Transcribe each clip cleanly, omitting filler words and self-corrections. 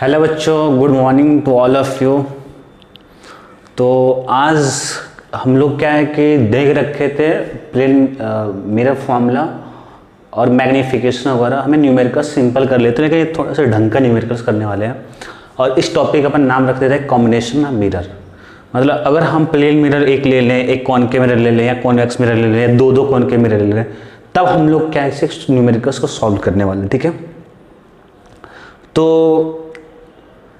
Hello बच्चों, good morning to all of you. तो आज हम लोग क्या है कि देख रखे थे प्लेन मिरर फॉर्मूला और मैग्नीफिकेशन वगैरह, हमें न्यूमेरिकल्स सिंपल कर लेते हैं, लेकिन ये थोड़ा सा ढंग का न्यूमेरिकल्स करने वाले हैं। और इस टॉपिक का अपन नाम रख देते हैं कॉम्बिनेशन मिरर। मतलब अगर हम प्लेन मिरर एक ले लें, एक कॉनकेव मिरर ले लें या कॉन्वेक्स मिरर ले लें या दो कॉनकेव मिरर ले लें, तब हम लोग क्या ऐसे न्यूमेरिकल्स को सॉल्व करने वाले हैं। ठीक है, तो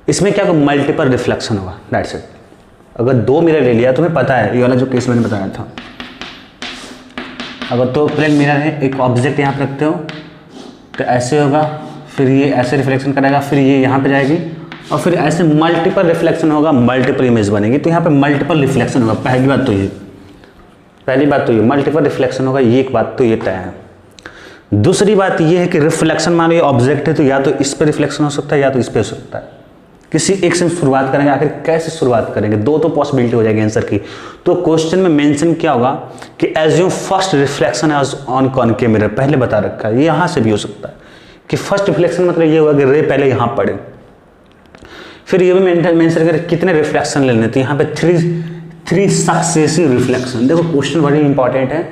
इसमें क्या होगा, मल्टीपल रिफ्लेक्शन होगा, दैट्स इट। अगर दो मिरर ले लिया, तुम्हें पता है ये वाला जो केस मैंने बताया था, अगर तो प्लेन मिरर है, एक ऑब्जेक्ट यहाँ पे रखते हो तो ऐसे होगा, फिर ये ऐसे रिफ्लेक्शन करेगा, फिर ये यहाँ पे जाएगी और फिर ऐसे मल्टीपल रिफ्लेक्शन होगा, मल्टीपल इमेज बनेगी। तो यहाँ पे मल्टीपल रिफ्लेक्शन होगा। पहली बात तो ये मल्टीपल रिफ्लेक्शन होगा, ये एक बात तो ये तय है। दूसरी बात ये है कि रिफ्लेक्शन मान लो ये ऑब्जेक्ट है तो या तो इस पर रिफ्लेक्शन हो सकता है या तो इस पर हो सकता है। किसी एक से शुरुआत करेंगे, आखिर कैसे शुरुआत करेंगे, दो तो पॉसिबिलिटी हो जाएगी आंसर की। तो क्वेश्चन में मेंशन क्या होगा कि assume first reflection as on concave mirror, पहले बता रखा है। ये यहाँ से भी हो सकता है कि फर्स्ट रिफ्लेक्शन मतलब ये होगा कि रे पहले यहाँ पड़े, फिर ये भी मेंशन करें कितने रिफ्लेक्शन ले लेते हैं। यहाँ पे थ्री सक्सेसिव रिफ्लेक्शन। देखो क्वेश्चन बड़ी इंपॉर्टेंट है,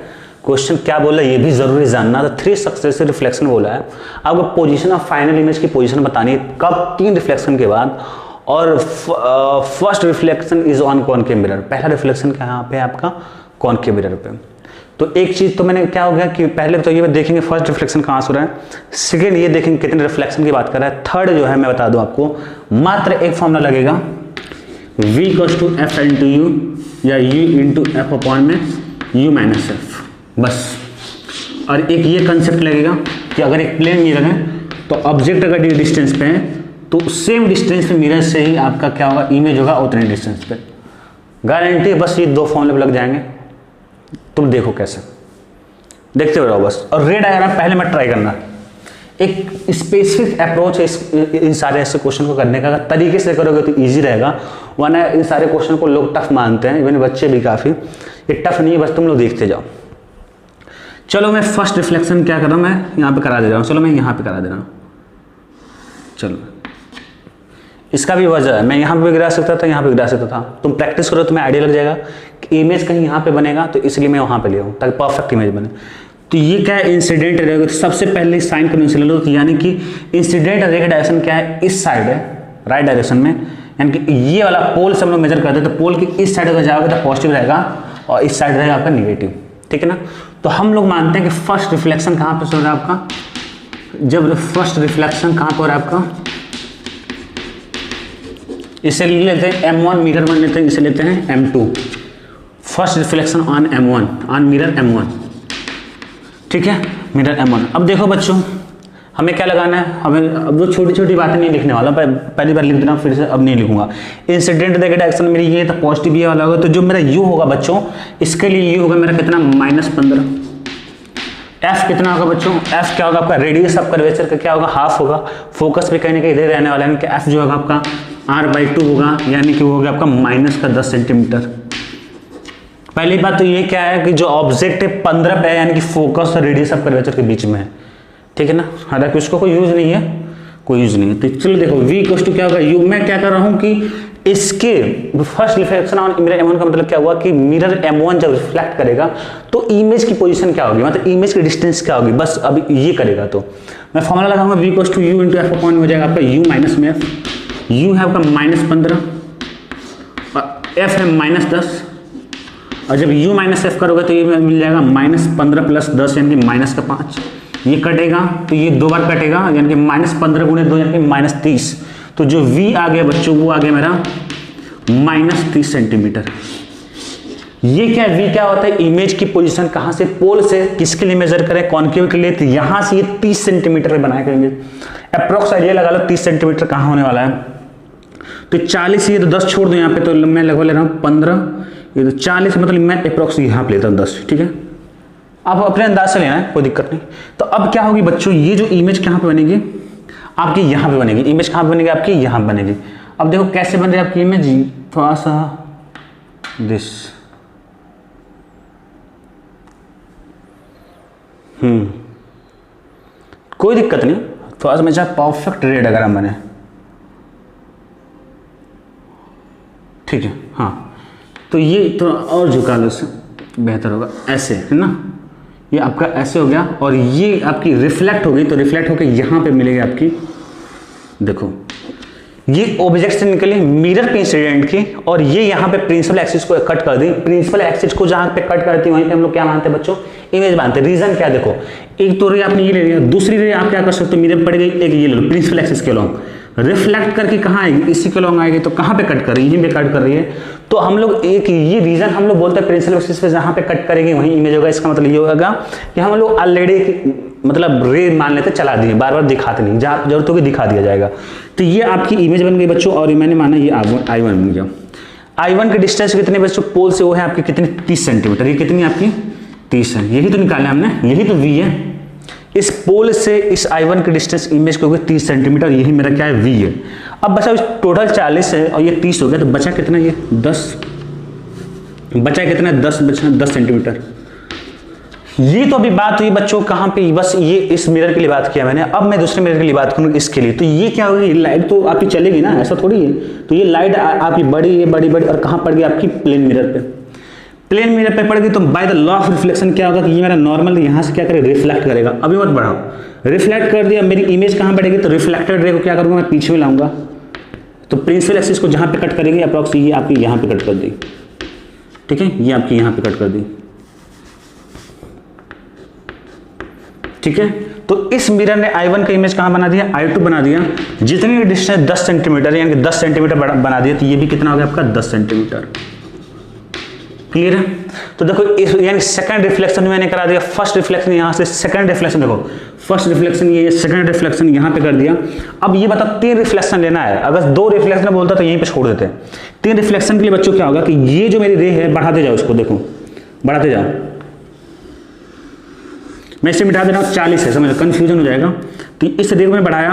क्वेश्चन क्या बोला ये भी जरूरी जानना। तो 3 सक्सेसिव रिफ्लेक्शन बोला है। आपको पोजीशन ऑफ फाइनल इमेज की पोजीशन बतानी है कब, 3 रिफ्लेक्शन के बाद। और first reflection is on concave mirror, पहला रिफ्लेक्शन कहाँ पे आपका कॉनकेव मिरर पे। तो एक चीज तो मैंने क्या हो गया कि पहले तो ये देखेंगे फर्स्ट रिफ्लेक्शन कहाँ से हो रहा है, सेकेंड ये देखेंगे कितने रिफ्लेक्शन की बात कर रहा है, थर्ड जो है मैं बता दूं आपको, मात्र एक फॉर्मूला लगेगा v = f × u या u × f अपॉन में u - f, बस। और एक ये कंसेप्ट लगेगा कि अगर एक प्लेन मिरर है तो ऑब्जेक्ट अगर डिस्टेंस पे है तो सेम डिस्टेंस पे मिरर से ही आपका क्या होगा, इमेज होगा उतने डिस्टेंस पे। गारंटी, बस ये 2 फॉर्मूले लग जाएंगे। तुम देखो कैसे, देखते हो रहो बस। और रे डायग्राम पहले मत ट्राई करना, एक स्पेसिफिक अप्रोच है इन सारे ऐसे क्वेश्चन को करने का। अगर तरीके से करोगे तो इजी रहेगा, वरना इन सारे क्वेश्चन को लोग टफ मानते हैं, इवन बच्चे भी काफ़ी। ये टफ नहीं है, बस तुम लोग देखते जाओ। चलो मैं फर्स्ट रिफ्लेक्शन क्या कर रहा हूँ, मैं यहाँ पे करा दे रहा हूँ। चलो मैं यहाँ पे करा दे रहा हूँ। चलो इसका भी वजह है, मैं यहाँ पे भी गिरा सकता था, यहाँ पे गिरा सकता था। तुम प्रैक्टिस करो, तुम्हें आइडिया लग जाएगा कि इमेज कहीं यहाँ पे बनेगा, तो इसलिए मैं वहाँ पे लिया हूँ ताकि परफेक्ट इमेज बने। तो ये क्या है, इंसिडेंट रहेगा। तो सबसे पहले साइन कन्वेंशन ले लो, तो यानी कि इंसिडेंट रे का डायरेक्शन क्या है, इस साइड है, राइट डायरेक्शन में। यानी कि ये वाला पोल से हम लोग मेजर करते हैं, तो पोल की इस साइड अगर जाओगे तो पॉजिटिव रहेगा और इस साइड रहेगा आपका निगेटिव। ठीक है ना। तो हम लोग मानते हैं कि फर्स्ट रिफ्लेक्शन कहाँ पे हो रहा है आपका, जब फर्स्ट रिफ्लेक्शन कहाँ पे हो रहा है आपका, इसे ले लेते हैं M1 मिरर 1 लेते हैं, इसे लेते हैं M2, first reflection on M1, on mirror M1। ठीक है, मिरर M1। अब देखो बच्चों, हमें क्या लगाना है, हमें अब वो छोटी छोटी बातें नहीं लिखने वाला, पहली बार लिख देना, फिर से अब नहीं लिखूंगा। इंसिडेंट रे डायरेक्शन मेरी ये तो पॉजिटिव ये वाला होगा, तो जो मेरा U होगा बच्चों, इसके लिए U होगा मेरा कितना, -15। F कितना होगा बच्चों, F क्या होगा आपका, रेडियस ऑफ कर्वेचर का क्या होगा, हाफ होगा। फोकस पे कहीं ना कहीं इधर रहने वाला है कि F जो होगा आपका R/2 होगा, यानी कि वो हो गया आपका -10 सेंटीमीटर। पहली बात तो ये क्या है कि जो ऑब्जेक्ट है 15 पे है, यानी कि फोकस और रेडियस ऑफ कर्वेचर के बीच में है। ठीक है ना, हालांकि उसको कोई यूज नहीं है, तो चलो देखो v = क्या होगा, u। मैं क्या कर रहा हूँ कि इसके first reflection on mirror M1 का मतलब क्या हुआ कि मिरर M1 जब रिफ्लेक्ट करेगा तो इमेज की पोजीशन क्या होगी, मतलब इमेज की डिस्टेंस क्या होगी, बस अभी ये करेगा। तो मैं फॉर्मूला लगाऊंगा v = u × f अपॉन में हो जाएगा आपका u - f। u है आपका -15 और f है -10, और जब u - f करोगे तो ये मिल जाएगा -15 + 10 यानी कि -5। ये कटेगा तो ये 2 बार कटेगा, यानी कि -15 × 2 यानी कि -30। तो जो v आ गया बच्चों, वो आ गया मेरा -30 सेंटीमीटर। ये क्या v क्या होता है, इमेज की पोजीशन कहाँ से, पोल से किसके लिए मेजर करें, कॉनकेव के लिए। तो यहाँ से ये 30 सेंटीमीटर पे बनाया करेंगे, अप्रोक्स आइडिया लगा लो 30 सेंटीमीटर कहाँ होने वाला है। तो 40, ये तो 10 छोड़ दो यहाँ पे, तो मैं लगभग ले रहा हूँ 15, ये तो 40, मतलब मैं अप्रोक्स यहाँ पे लेता हूँ 10। ठीक है, आप अपने अंदाज से लेना है, कोई दिक्कत नहीं। तो अब क्या होगी बच्चों, ये जो इमेज कहाँ पे बनेगी आपकी, यहाँ पे बनेगी। इमेज कहाँ पे बनेगी आपकी, यहाँ बनेगी। अब देखो कैसे बन रही है आपकी इमेज, थोड़ा सा दिस, कोई दिक्कत नहीं, थोड़ा सा मैं चाहे परफेक्ट रे डायग्राम बने। ठीक है। हाँ तो ये थोड़ा और झुका लो, इससे बेहतर होगा, ऐसे है ना, ये आपका ऐसे हो गया और ये आपकी रिफ्लेक्ट हो गई, तो रिफ्लेक्ट होकर यहाँ पे मिलेगी आपकी, देखो ये ऑब्जेक्ट से निकली मिरर पे इंसिडेंट की, और ये यहाँ पे प्रिंसिपल एक्सिस को कट कर दी। प्रिंसिपल एक्सिस को जहाँ पे कट करती है वहीं पे हम लोग क्या मानते हैं बच्चों, इमेज मानते हैं। रीजन क्या, देखो एक तो रे आपने ये ले लिया, दूसरी रे आप क्या कर सकते हो, मिरर पड़ गई, एक ये ले लो प्रिंसिपल एक्सिस के लॉन्ग, रिफ्लेक्ट करके कहाँ आएगी, इसी के लॉन्ग आएगी, तो कहाँ पे कट कर रही है, यहीं पे कट कर रही है। तो हम लोग एक ये रीजन हम लोग बोलते हैं प्रिंसिपल एक्सिस पे जहाँ पे कट करेगी वहीं इमेज होगा। इसका मतलब ये होगा कि हम लोग ऑलरेडी मतलब रे मान लेते चला दिए, बार बार दिखाते नहीं, जहाँ जरूरत होगी दिखा दिया जाएगा। तो ये आपकी इमेज बन गई बच्चों, और मैंने माना ये I1 बन गया। I1 की डिस्टेंस कितने बच्चों पोल से, वो है आपकी कितनी 30 सेंटीमीटर, ये कितनी आपकी 30 है, यही तो निकाला हमने, यही तो V है। इस पोल से इस I1 की डिस्टेंस इमेज को 30 सेंटीमीटर, यही मेरा क्या है V है। अब बचा टोटल 40 है और ये 30 हो गया, तो बचा कितना, ये 10 बचा कितना, 10 सेंटीमीटर। ये तो अभी बात हुई बच्चों कहाँ पे, बस ये इस मिरर के लिए बात किया मैंने। अब मैं दूसरे मिरर के लिए बात करूँगा इसके लिए। तो ये क्या होगी, लाइट तो आपकी चलेगी ना, ऐसा थोड़ी है। तो ये लाइट आपकी बड़ी और कहाँ पड़ गई आपकी प्लेन मिरर पे, प्लेन मिरर पे पड़ गई। तो by the law of reflection क्या होगा कि ये मेरा नॉर्मल यहाँ से क्या करेगा, रिफ्लेक्ट करेगा। अभी मत बढ़ाओ, रिफ्लेक्ट कर दिया, मेरी इमेज कहाँ पड़ेगी, तो रिफ्लेक्टेड रे को क्या करूँगा मैं पीछे में लाऊंगा। तो प्रिंसिपल एक्सिस को जहाँ पे कट करेंगे अप्रॉक्स ये आपकी यहाँ पे कट कर दी, ठीक है, ये आपकी यहाँ पे कट कर दी, ठीक है। तो इस मिरर ने I1 का इमेज कहाँ बना दिया, I2 बना दिया। जितनी डिस्टेंस 10 सेंटीमीटर यानी कि 10 सेंटीमीटर बना दिया, तो ये भी कितना हो गया आपका 10 सेंटीमीटर। क्लियर है। तो देखो इस यानी सेकंड रिफ्लेक्शन मैंने करा दिया, फर्स्ट रिफ्लेक्शन यहाँ से, सेकंड रिफ्लेक्शन देखो, फर्स्ट रिफ्लेक्शन ये, सेकंड रिफ्लेक्शन यहाँ पे कर दिया। अब ये बता 3 रिफ्लेक्शन लेना है, अगर 2 रिफ्लेक्शन बोलता तो यहीं पे छोड़ देते हैं। 3 रिफ्लेक्शन के लिए बच्चों क्या होगा कि ये जो मेरी रे है बढ़ाते जाओ, इसको देखो बढ़ाते जाओ, मैं इसे मिटा दे रहा हूँ 40 है, समझ कंफ्यूजन हो जाएगा। तो इस रे को मैं बढ़ाया,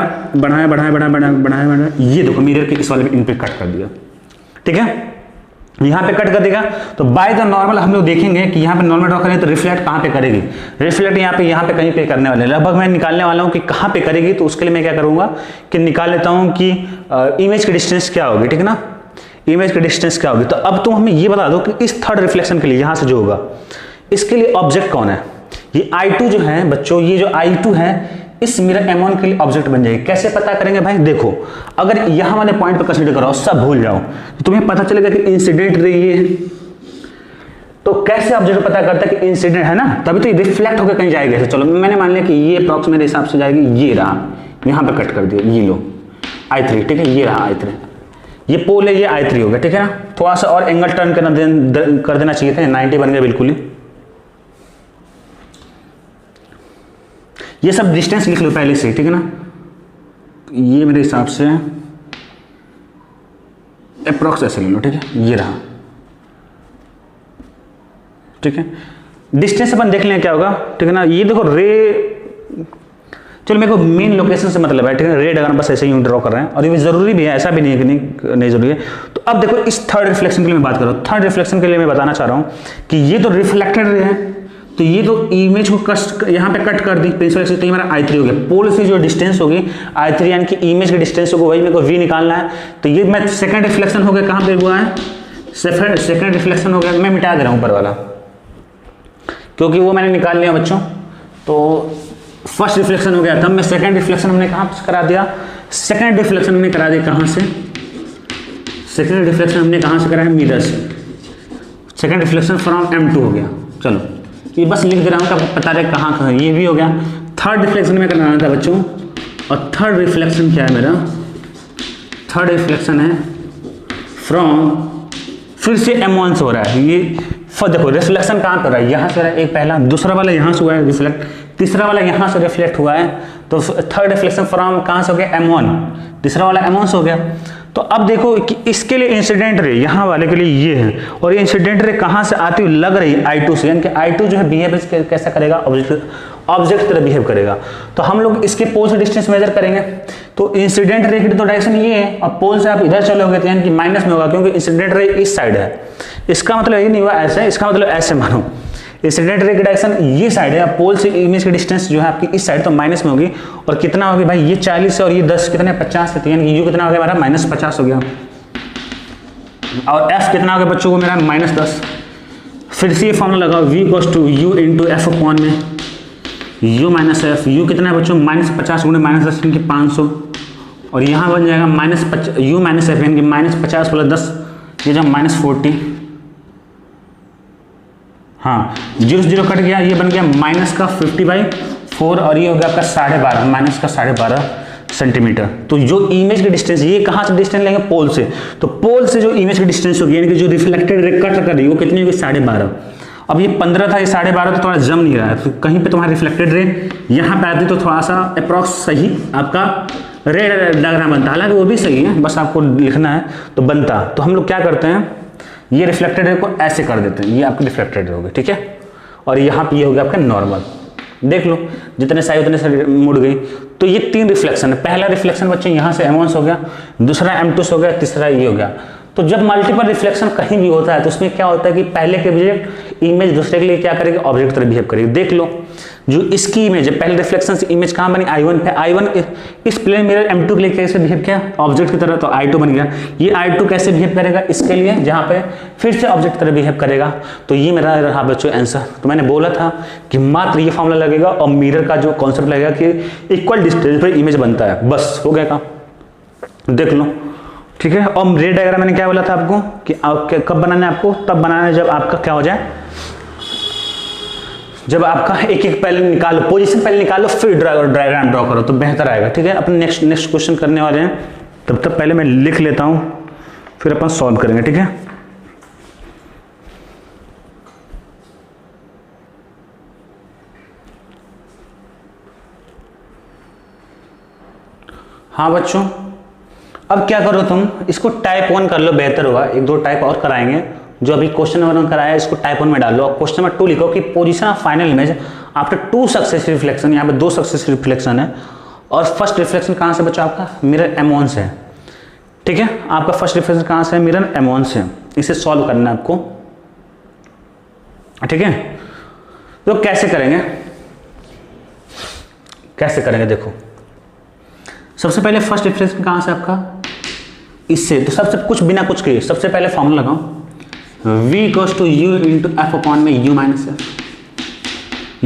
ये देखो मिरर के इस वाले में इन पे कट कर दिया, ठीक है, यहाँ पे कट कर देगा। तो बाय द नॉर्मल हम लोग देखेंगे कि यहाँ पे नॉर्मल ड्रॉ करें तो रिफ्लेक्ट कहाँ पे करेगी, रिफ्लेक्ट यहाँ पे कहीं पे करने वाले, लगभग मैं निकालने वाला हूँ कि कहाँ पे करेगी। तो उसके लिए मैं क्या करूँगा कि निकाल लेता हूँ कि इमेज की डिस्टेंस क्या होगी, ठीक है ना, इमेज की डिस्टेंस क्या होगी। तो अब तुम हमें ये बता दो कि इस थर्ड रिफ्लेक्शन के लिए यहाँ से जो होगा इसके लिए ऑब्जेक्ट कौन है। ये I2 जो है बच्चों, ये जो I2 है इस मिरर M1 के लिए ऑब्जेक्ट बन जाएगी। कैसे पता करेंगे भाई, देखो अगर यहाँ वाले पॉइंट पर कंसीडर करो, सब भूल जाओ, तो तुम्हें पता चलेगा कि इंसिडेंट रे ये है। तो कैसे ऑब्जेक्ट पता करता है कि इंसिडेंट है ना, तभी तो ये रिफ्लेक्ट होकर कहीं जाएगा। चलो मैंने मान लिया कि ये अप्रॉक्स मेरे हिसाब से जाएगी, ये रहा, यहाँ पे कट कर दिया, ये लो I3, ठीक है, ये रहा I3, ये पोल है, ये I3 हो गया, ठीक है ना। थोड़ा सा और एंगल टर्न कर देना चाहिए था, 90 बन गया बिल्कुल ही। ये सब डिस्टेंस लिख लो पहले से, ठीक है ना। ये मेरे हिसाब से अप्रॉक्स ऐसे ले लो, ठीक है, ये रहा, ठीक है। डिस्टेंस अपन देख लें क्या होगा, ठीक है ना। ये देखो रे, चलो मेरे को मेन लोकेशन से मतलब है, ठीक है, रेड अगर बस ऐसे ही ड्रॉ कर रहे हैं, और ये जरूरी भी है, ऐसा भी नहीं है कि नहीं जरूरी है। तो अब देखो इस थर्ड रिफ्लेक्शन के लिए मैं बात कर रहा हूँ, थर्ड रिफ्लेक्शन के लिए मैं बताना चाह रहा हूँ कि ये तो रिफ्लेक्टेड रे है, तो ये तो इमेज को कट यहाँ पे कट कर दी प्रिंसिपल एक्सिस, तो ये मेरा I3 हो गया। पोल से जो डिस्टेंस होगी I3 यानी कि इमेज की डिस्टेंस होगी, वही मेरे को V निकालना है। तो ये मैं सेकंड रिफ्लेक्शन हो गया, कहाँ पे हुआ है, सेकंड रिफ्लेक्शन हो गया, मैं मिटा दे रहा हूँ ऊपर वाला क्योंकि वो मैंने निकाल लिया बच्चों। तो फर्स्ट रिफ्लेक्शन हो गया, तब मैं सेकंड रिफ्लेक्शन हमने कहाँ से करा दिया, सेकंड रिफ्लेक्शन हमने करा दिया कहाँ से, सेकंड रिफ्लेक्शन हमने कहाँ से कराया, मिरर से। सेकंड रिफ्लेक्शन फ्रॉम M2 हो गया। चलो ये बस लिख दे रहा हूँ कि आपको पता रहे कहाँ कहाँ, ये भी हो गया। थर्ड रिफ्लेक्शन में करना था बच्चों, और थर्ड रिफ्लेक्शन क्या है मेरा, थर्ड रिफ्लेक्शन है फ्रॉम, फिर से M1 से हो रहा है। ये देखो रिफ्लेक्शन कहाँ पर रहा है, यहाँ से रहा है एक पहला, दूसरा वाला यहाँ से हुआ है रिफ्लेक्ट, तीसरा वाला यहाँ से रिफ्लेक्ट हुआ है। तो थर्ड रिफ्लेक्शन फ्रॉम कहाँ से हो गया, M1, तीसरा वाला M1 से हो गया। तो अब देखो कि इसके लिए इंसिडेंट रे यहाँ वाले के लिए ये है, और ये इंसिडेंट रे कहाँ से आती हुई लग रही है I2 से, यानी कि I2 जो है बिहेव कैसा करेगा, ऑब्जेक्ट की तरह बिहेव करेगा। तो हम लोग इसके पोल से डिस्टेंस मेजर करेंगे। तो इंसिडेंट रे की तो डायरेक्शन ये है, और पोल से आप इधर चलोगे तो यानी कि माइनस में होगा, क्योंकि इंसिडेंट रे इस साइड है। इसका मतलब ये नहीं हुआ ऐसे, इसका मतलब ऐसे मानो, इंसिडेंट रे की डायरेक्शन ये साइड है, पोल से इमेज की डिस्टेंस जो है आपकी इस साइड, तो माइनस में होगी। और कितना होगी भाई, ये 40 है और ये 10 कितने 50 है, यानी कि यू कितना हो गया हमारा -50 हो गया। और f कितना हो गया बच्चों को मेरा -10। फिर से ये फॉर्मूला लगाओ v equals to u into F upon में u माइनस एफ। u कितना है बच्चों -50 गुणे -10 यानी कि 500, और यहाँ बन जाएगा u माइनस एफ यानी कि -50 + 10 ये जब -40। हाँ 0 कट गया, ये बन गया -50/4 और ये हो गया आपका 12.5 -12 सेंटीमीटर। तो जो इमेज की डिस्टेंस, ये कहाँ से डिस्टेंस लेंगे? पोल से। तो पोल से जो इमेज की डिस्टेंस होगी यानी कि जो रिफ्लेक्टेड रे कट कर रही है वो कितनी होगी? 12.5। अब ये 15 था, ये 12.5 तो थोड़ा जम नहीं रहा है, तो कहीं पे तुम्हारा रिफ्लेक्टेड रे यहाँ पे आती तो थोड़ा सा अप्रॉक्स सही आपका रे डायग्राम बनता। हालांकि वो भी सही है, बस आपको लिखना है तो बनता। तो हम लोग क्या करते हैं, ये रिफ्लेक्टेड रे को ऐसे कर देते हैं, ये आपकी रिफ्लेक्टेड रे होगी, ठीक है। और यहाँ पे ये हो गया आपका नॉर्मल। देख लो जितने साइड उतने से मुड़ गई। तो ये 3 रिफ्लेक्शन है। पहला रिफ्लेक्शन बच्चे यहाँ से M1 हो गया, दूसरा M2 हो गया, तीसरा ये हो गया। तो जब मल्टीपल रिफ्लेक्शन कहीं भी होता है तो उसमें क्या होता है कि पहले के ऑब्जेक्ट इमेज दूसरे के लिए क्या करेगी? ऑब्जेक्ट तरह बिहेव करेगी। देख लो जो इसकी इमेज है, पहले रिफ्लेक्शन से इमेज कहाँ बनी? I1 पे। I1 इस प्लेन मिरर M2 के लिए कैसे बिहेव किया? ऑब्जेक्ट की तरह, तो I2 बन गया। ये I2 कैसे बिहेव करेगा? इसके लिए जहाँ पे फिर से ऑब्जेक्ट की तरह बिहेव करेगा। तो ये मेरा रहा बच्चों आंसर। तो मैंने बोला था कि मात्र ये फॉर्मूला लगेगा और मिरर का जो कॉन्सेप्ट लगेगा कि इक्वल डिस्टेंस पर इमेज बनता है, बस हो गया काम। देख लो, ठीक है। और रे डायग्राम मैंने क्या बोला था आपको कि कब बनाना है आपको? तब बनाना है जब आपका क्या हो जाए, जब आपका एक पहले निकालो, पोजीशन पहले निकालो, फिर डायग्राम ड्रॉ करो तो बेहतर आएगा, ठीक है। अपन नेक्स्ट क्वेश्चन करने वाले हैं, तब तक पहले मैं लिख लेता हूं, फिर अपन सॉल्व करेंगे, ठीक है। हाँ बच्चों, अब क्या करो तुम इसको टाइप 1 कर लो, बेहतर होगा। 1-2 टाइप और कराएंगे, जो अभी क्वेश्चन नंबर 1 कराया इसको टाइप 1 में डाल लो। और क्वेश्चन नंबर 2 लिखो कि position of final image after 2 successive reflection. यहाँ पे 2 सक्सेसिव रिफ्लेक्शन है और फर्स्ट रिफ्लेक्शन कहाँ से बचा? आपका मिरर M1 से, ठीक है। आपका फर्स्ट रिफ्लेक्शन कहाँ से है? मिरर M1 से। इसे सॉल्व करना है आपको, ठीक है। तो कैसे करेंगे देखो, सबसे पहले फर्स्ट रिफ्लेक्शन कहाँ से आपका? इससे। तो सबसे कुछ बिना कुछ किए सबसे पहले फॉर्मूला लगाओ, v equals to u into F upon में u माइनस एफ।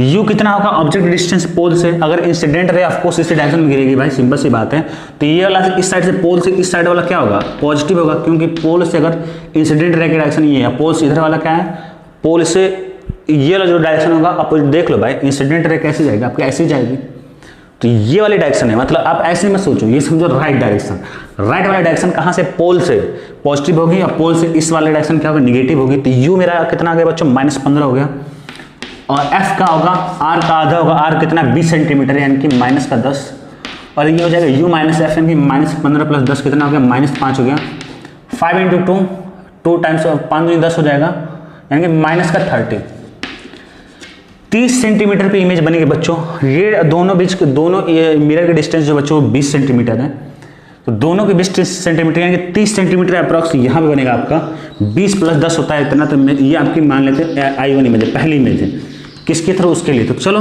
u कितना होगा? ऑब्जेक्ट डिस्टेंस पोल से। अगर इंसिडेंट रे ऑफ कोर्स इस डायरेक्शन में गिरेगी भाई, सिंपल सी बात है। तो ये वाला इस साइड से, पोल से इस साइड वाला क्या होगा? पॉजिटिव होगा, क्योंकि पोल से अगर इंसिडेंट रे की डायरेक्शन ये है, पोल से इधर वाला क्या है? पोल से ये वाला जो डायरेक्शन होगा अपोजिट। देख लो भाई इंसिडेंट रे कैसे जाएगी? आपकी ऐसी जाएगी। तो ये वाली डायरेक्शन है, मतलब आप ऐसे मत सोचो, ये समझो राइट डायरेक्शन। राइट वाला डायरेक्शन कहाँ से? पोल से पॉजिटिव होगी और पोल से इस वाले डायरेक्शन क्या होगा? निगेटिव होगी। तो u मेरा कितना आ गया बच्चों? -15 हो गया। और f का होगा r का आधा होगा। r कितना? 20 सेंटीमीटर यानी कि -10। और ये हो जाएगा u माइनस एफ यानी कि -15 + 10 कितना हो गया? -5 हो गया। 5 × 2 2 टाइम्स 5 × 10 हो जाएगा यानी कि -30। 30 सेंटीमीटर पे इमेज बनेगी बच्चों। ये दोनों मिरर के डिस्टेंस जो बच्चों 20 सेंटीमीटर है, तो दोनों के 20 सेंटीमीटर यानी कि 30 सेंटीमीटर अप्रॉक्स यहाँ पे बनेगा आपका। 20 + 10 होता है इतना। तो ये आपकी मान लेते हैं I1 इमेज है, पहली इमेज है। किसके थ्रू? उसके लिए। तो चलो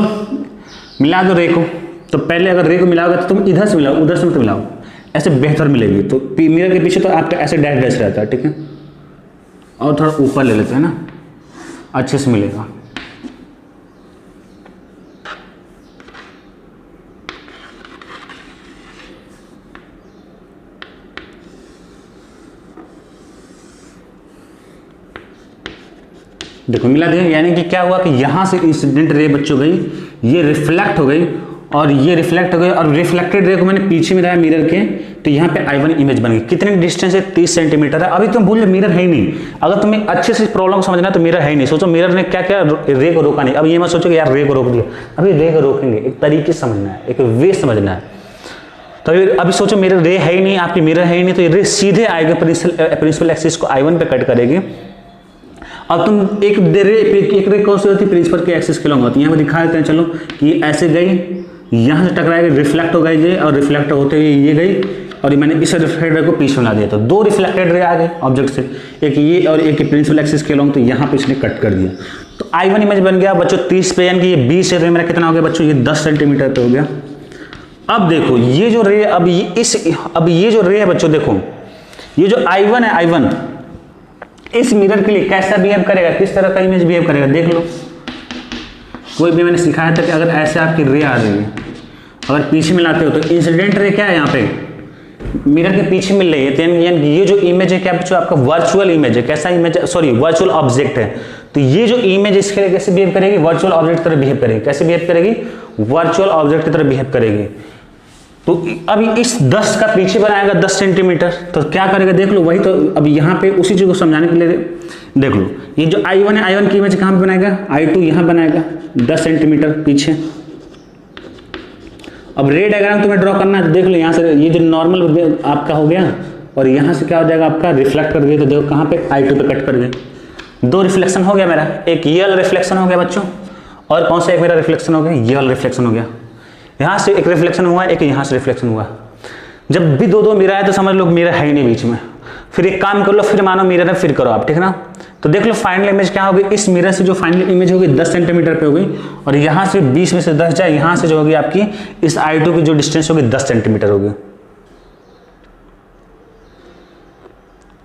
मिला दो रे को। तो पहले अगर रे को मिलाओगे तो तुम इधर से मिलाओ, उधर से मत मिलाओ, ऐसे बेहतर मिलेगी। तो मिरर के पीछे तो आपका ऐसे डैश रहता है, ठीक है। और थोड़ा ऊपर ले लेते हैं ना, अच्छे से मिलेगा। देखो मिला दे, यानी कि क्या हुआ कि यहाँ से इंसिडेंट रे बच्चों गई, ये रिफ्लेक्ट हो गई और ये रिफ्लेक्ट हो गई, और रिफ्लेक्टेड रे को मैंने पीछे मिलाया मिरर के, तो यहाँ पे I1 इमेज बन गई। कितने डिस्टेंस है? 30 सेंटीमीटर है। अभी तुम भूल मिरर है ही नहीं। अगर तुम्हें अच्छे से प्रॉब्लम समझना है तो मिरर है ही नहीं। सोचो मिरर ने क्या क्या रे को रोका नहीं। अब ये मत सोचो कि यार रे को रोक दिया, अभी रे को रोकेंगे। एक तरीके से समझना है, एक वे समझना है। तो अभी सोचो मेरे रे है ही नहीं, आपकी मिरर है ही नहीं, तो ये रे सीधे आएगा प्रिंसिपल एक्सिस को I1 पे कट करेगी। अब तुम एक रे कौन सी होती है? प्रिंसिपल के एक्सिस के लॉन्ग होती है। यहाँ पे दिखा देते हैं चलो कि ऐसे गई, यहाँ से टकराएगी, रिफ्लेक्ट हो गई ये, और रिफ्लेक्ट होते हुए ये गई, और मैंने इस रिफ्लेक्टेड रे को पीछे मिला दिया। तो 2 रिफ्लेक्टेड रे आ गए ऑब्जेक्ट से, एक ये और एक प्रिंसिपल एक्सिस के लॉन्ग। तो यहाँ पे इसने कट कर दिया, तो I1 इमेज बन गया बच्चों 30 पे, यानी कि ये 20 रे मेरा कितना हो गया बच्चों? ये 10 सेंटीमीटर पे हो गया। अब देखो ये जो रे, अब ये जो रे है बच्चों, देखो ये जो I1 है, I1 इस मिरर के लिए कैसा बिहेव करेगा, किस तरह का इमेज बिहेव करेगा देख लो। कोई भी मैंने सिखाया था कि अगर ऐसे आपकी रे आ रही है, अगर पीछे मिलाते हो तो इंसिडेंट रे क्या है यहाँ पे मिरर के पीछे मिल रही है, तो यानी ये जो इमेज है क्या जो आपका वर्चुअल इमेज है, कैसा इमेज है, सॉरी वर्चुअल ऑब्जेक्ट है। तो ये जो इमेज इसके लिए कैसे बिहेव करेगी, वर्चुअल ऑब्जेक्ट की तरह बिहेव करेगी। कैसे बिहेव करेगी, वर्चुअल ऑब्जेक्ट की तरह बिहेव करेगी। तो अभी इस 10 का पीछे बनाएगा 10 सेंटीमीटर, तो क्या करेगा देख लो। वही तो अभी यहाँ पे उसी चीज को समझाने के लिए देख लो, ये जो I1 है, I1 की इमेज कहाँ पे बनाएगा, I2 यहाँ बनाएगा 10 सेंटीमीटर पीछे। अब रे डायग्राम तुम्हें ड्रॉ करना है तो देख लो, यहाँ से ये जो नॉर्मल आपका हो गया और यहाँ से क्या हो जाएगा आपका रिफ्लेक्ट कर गया, तो देखो कहाँ पे I2 पे कट कर गए। 2 रिफ्लेक्शन हो गया मेरा, एक ये वाला रिफ्लेक्शन हो गया बच्चों, और कौन सा एक मेरा रिफ्लेक्शन हो गया, ये वाला रिफ्लेक्शन हो गया। यहाँ से एक रिफ्लेक्शन हुआ, एक यहाँ से रिफ्लेक्शन हुआ। जब भी दो मिरर है तो समझ लो मिरर है ही नहीं बीच में। फिर एक काम कर लो, फिर मानो मिरर है, फिर करो आप, ठीक है ना। तो देख लो फाइनल इमेज क्या होगी, इस मिरर से जो फाइनल इमेज होगी 10 सेंटीमीटर पे होगी, और यहाँ से 20 में से 10 जाए, यहाँ से जो होगी आपकी इस I2 की जो डिस्टेंस होगी 10 सेंटीमीटर होगी।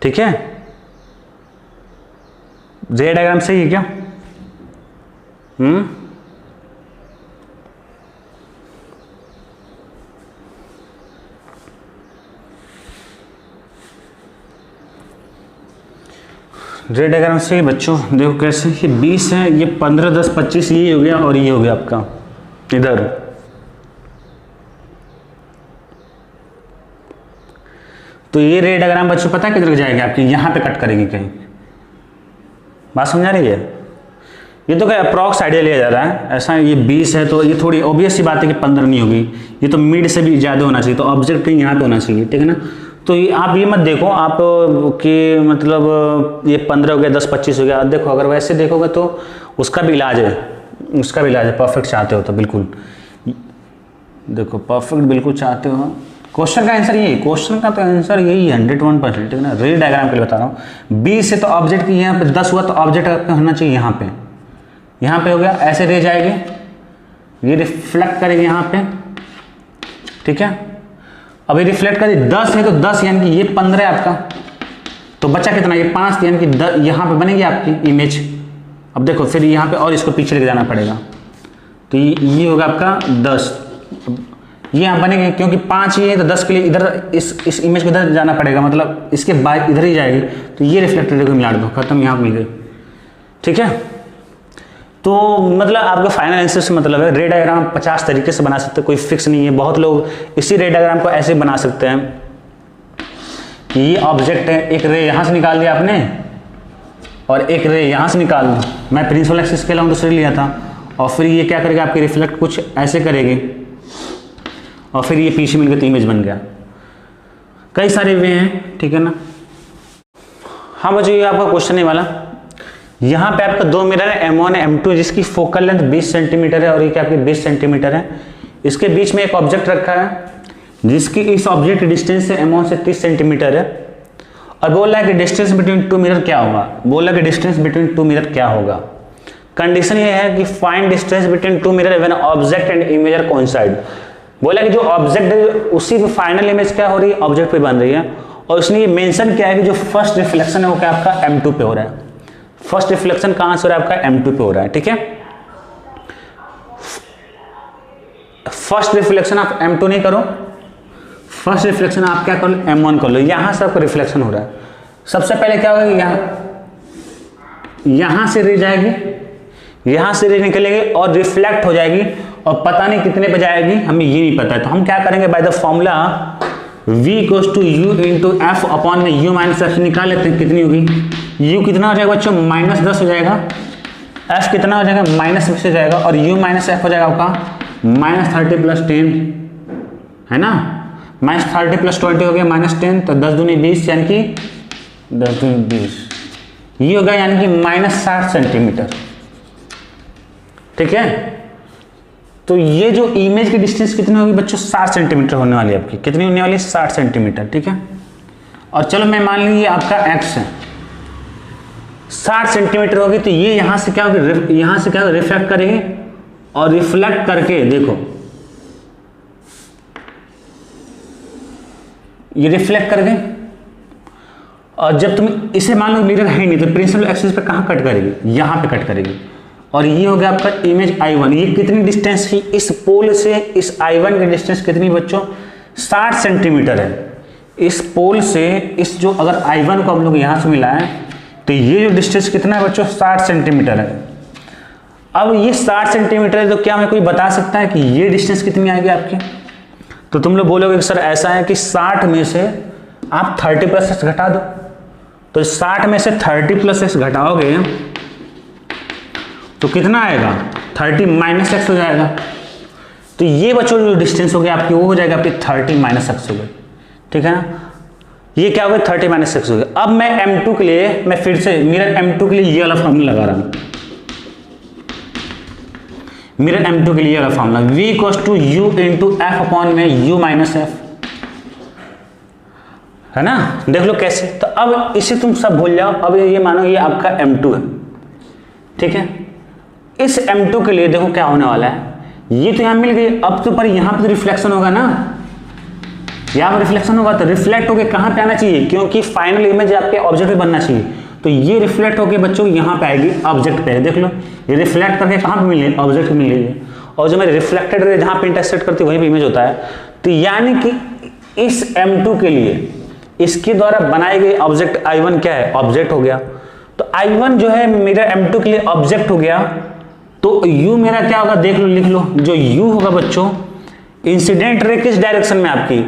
ठीक है, रे डायग्राम सही है क्या? रे डायग्राम से बच्चों देखो कैसे, ये 20 है, ये 15, 10, 25 ये हो गया, और ये हो गया आपका इधर। तो ये रे डायग्राम बच्चों पता है किधर जाएगी आपकी, यहाँ पे कट करेगी कहीं। बात समझा रही है? ये तो क्या अप्रॉक्स आइडिया लिया जा रहा है, ऐसा ये 20 है तो ये थोड़ी ऑब्वियस सी बात है कि 15 नहीं होगी, ये तो मिड से भी ज़्यादा होना चाहिए, तो ऑब्जेक्ट कहीं यहाँ पे होना चाहिए, ठीक है ना। तो ये आप ये मत देखो आप कि मतलब ये 15 हो गया, 10, 25 हो गया। देखो अगर वैसे देखोगे तो उसका भी इलाज है, उसका भी इलाज है। परफेक्ट चाहते हो तो बिल्कुल देखो, परफेक्ट बिल्कुल चाहते हो। क्वेश्चन का आंसर यही, क्वेश्चन का तो आंसर यही है 101%, ठीक है ना। रे डायग्राम के लिए बता रहा हूँ, 20 से तो ऑब्जेक्ट की यहाँ पे 10 हुआ तो ऑब्जेक्ट आपका होना चाहिए यहाँ पे, यहाँ पे हो गया। ऐसे रे जाएगी, ये रिफ्लेक्ट करेगी यहाँ पे, ठीक है। अभी रिफ्लेक्ट करेगी 10 है तो 10 यानी कि ये 15 है आपका, तो बचा कितना, ये 5, यानी कि यहाँ पे बनेगी आपकी इमेज। अब देखो फिर यहाँ पे और इसको पीछे लेके जाना पड़ेगा, तो ये होगा आपका 10, ये यहाँ बनेंगे क्योंकि 5 ही है तो 10 के लिए इधर इस इमेज को इधर जाना पड़ेगा, मतलब इसके बाद इधर ही जाएगी। तो ये रिफ्लेक्टेड को मिला दो, खत्म, यहाँ मिल गई, ठीक है। तो मतलब आपका फाइनल आंसर से मतलब है रे डायग्राम 50 तरीके से बना सकते हैं, कोई फिक्स नहीं है। बहुत लोग इसी रे डायग्राम को ऐसे बना सकते हैं कि ये ऑब्जेक्ट है, एक रे यहाँ से निकाल दिया आपने और एक रे यहाँ से निकाल दी। मैं प्रिंसिपल एक्सिस के अलावा दूसरे लिया था, और फिर ये क्या करेगा आपकी रिफ्लेक्ट कुछ ऐसे करेगी, और फिर ये पीछे मिलकर तो इमेज बन गया। कई सारे वे हैं, ठीक है ना। हाँ मुझे ये आपका क्वेश्चन नहीं वाला, यहाँ पे आपका 2 मिरर है, M1 है M2, जिसकी फोकल लेंथ 20 सेंटीमीटर है और ये क्या आपकी 20 सेंटीमीटर है। इसके बीच में एक ऑब्जेक्ट रखा है जिसकी इस ऑब्जेक्ट की डिस्टेंस है M1 से 30 सेंटीमीटर है, और बोल रहा है कि डिस्टेंस बिटवीन 2 मिरर क्या होगा। बोल रहा है कि डिस्टेंस बिटवीन 2 मिरर क्या होगा। कंडीशन ये है कि find distance between 2 mirror when object and image are coincide. बोला कि जो ऑब्जेक्ट है उसी पे फाइनल इमेज क्या हो रही है, ऑब्जेक्ट पे बन रही है, और उसने ये मेंशन किया है कि जो फर्स्ट रिफ्लेक्शन है वो क्या आपका M2 पे हो रहा है। फर्स्ट रिफ्लेक्शन कहां से हो रहा है आपका M2 पे हो रहा है, ठीक है। फर्स्ट रिफ्लेक्शन आप M2 नहीं करो, फर्स्ट रिफ्लेक्शन आप क्या कर लो, M1 कर लो। यहां से आपका रिफ्लेक्शन हो रहा है। सबसे पहले क्या होगा, यहां से रे जाएगी, यहां से रे निकलेगी और रिफ्लेक्ट हो जाएगी, और पता नहीं कितने पे जाएगी, हमें ये नहीं पता है। तो हम क्या करेंगे, by the formula V = U × F upon में U - F निकाल लेते हैं, कितनी होगी। U कितना हो जाएगा बच्चों, -10 हो जाएगा, F कितना हो जाएगा, -20 हो जाएगा, और U - F हो जाएगा आपका -30 + 10, है ना। -30 + 20 हो गया -10, तो 10 दूनी 20, यानी कि 10 दूनी 20, ये होगा यानी कि -60 सेंटीमीटर, ठीक है। तो ये जो इमेज की डिस्टेंस कितनी होगी बच्चों, 60 सेंटीमीटर होने वाली है आपकी। कितनी होने वाली है, 60 सेंटीमीटर, ठीक है। और चलो मैं मान ली ये आपका x है, 60 सेंटीमीटर होगी, तो ये यहां से क्या होगी, यहां से क्या रिफ्लेक्ट करेगी, और रिफ्लेक्ट करके देखो ये रिफ्लेक्ट करके, और जब तुम इसे मान लो मिरर है नहीं तो प्रिंसिपल एक्सिस पे कहाँ कट करेगी, यहाँ पे कट करेगी। और ये हो गया आपका इमेज I1। ये कितनी डिस्टेंस है इस पोल से इस I1 की डिस्टेंस कितनी बच्चों, 60 सेंटीमीटर है। इस पोल से इस जो अगर I1 को हम लोग यहाँ से मिलाएं तो ये जो डिस्टेंस कितना है बच्चों, 60 सेंटीमीटर है। अब ये 60 सेंटीमीटर है तो क्या हमें कोई बता सकता है कि ये डिस्टेंस कितनी आएगी आपकी? तो तुम लोग बोलोगे कि सर ऐसा है कि 60 में से आप 30 + x घटा दो। तो 60 में से 30 + x घटाओगे तो कितना आएगा, 30 - x हो जाएगा। तो ये बच्चों जो डिस्टेंस हो गया आपकी वो हो जाएगा आपकी 30 - x हो गई, ठीक है ना। ये क्या हो गया, 30 - x हो गया। अब मैं M2 के लिए मैं फिर से मिरर M2 के लिए ये वाला फॉर्मूला लगा रहा हूं। मिरर M2 के लिए ये वाला फॉर्मूला V = U × F में U - F है ना। देख लो कैसे। तो अब इसे तुम सब भूल जाओ। अब ये मानो ये आपका M2 है, ठीक है। इस M2 के लिए देखो क्या होने वाला है, ये तो यहां मिल गई। अब तो पर यहां पे तो रिफ्लेक्शन होगा ना, यहां पर रिफ्लेक्शन होगा तो रिफ्लेक्ट होकर कहां पे आना चाहिए, क्योंकि फाइनल इमेज आपके ऑब्जेक्ट पे बनना चाहिए। तो ये रिफ्लेक्ट होकर बच्चों यहां पे आएगी, ऑब्जेक्ट पे। देख लो ये रिफ्लेक्ट करके कहां पे मिल रही है, ऑब्जेक्ट पे मिल रही है। और जो मेरे रिफ्लेक्टेड रे जहां पे इंटरसेक्ट करती है वहीं पे इमेज होता है। तो यानी कि इस M2 के लिए इसके द्वारा बनाई गई ऑब्जेक्ट I1 क्या है, ऑब्जेक्ट हो गया। तो I1 जो है मेरा M2 के लिए ऑब्जेक्ट हो गया। तो U मेरा क्या होगा, देख लो, लिख लो। जो U होगा बच्चों, इंसिडेंट रे किस डायरेक्शन में आपकी,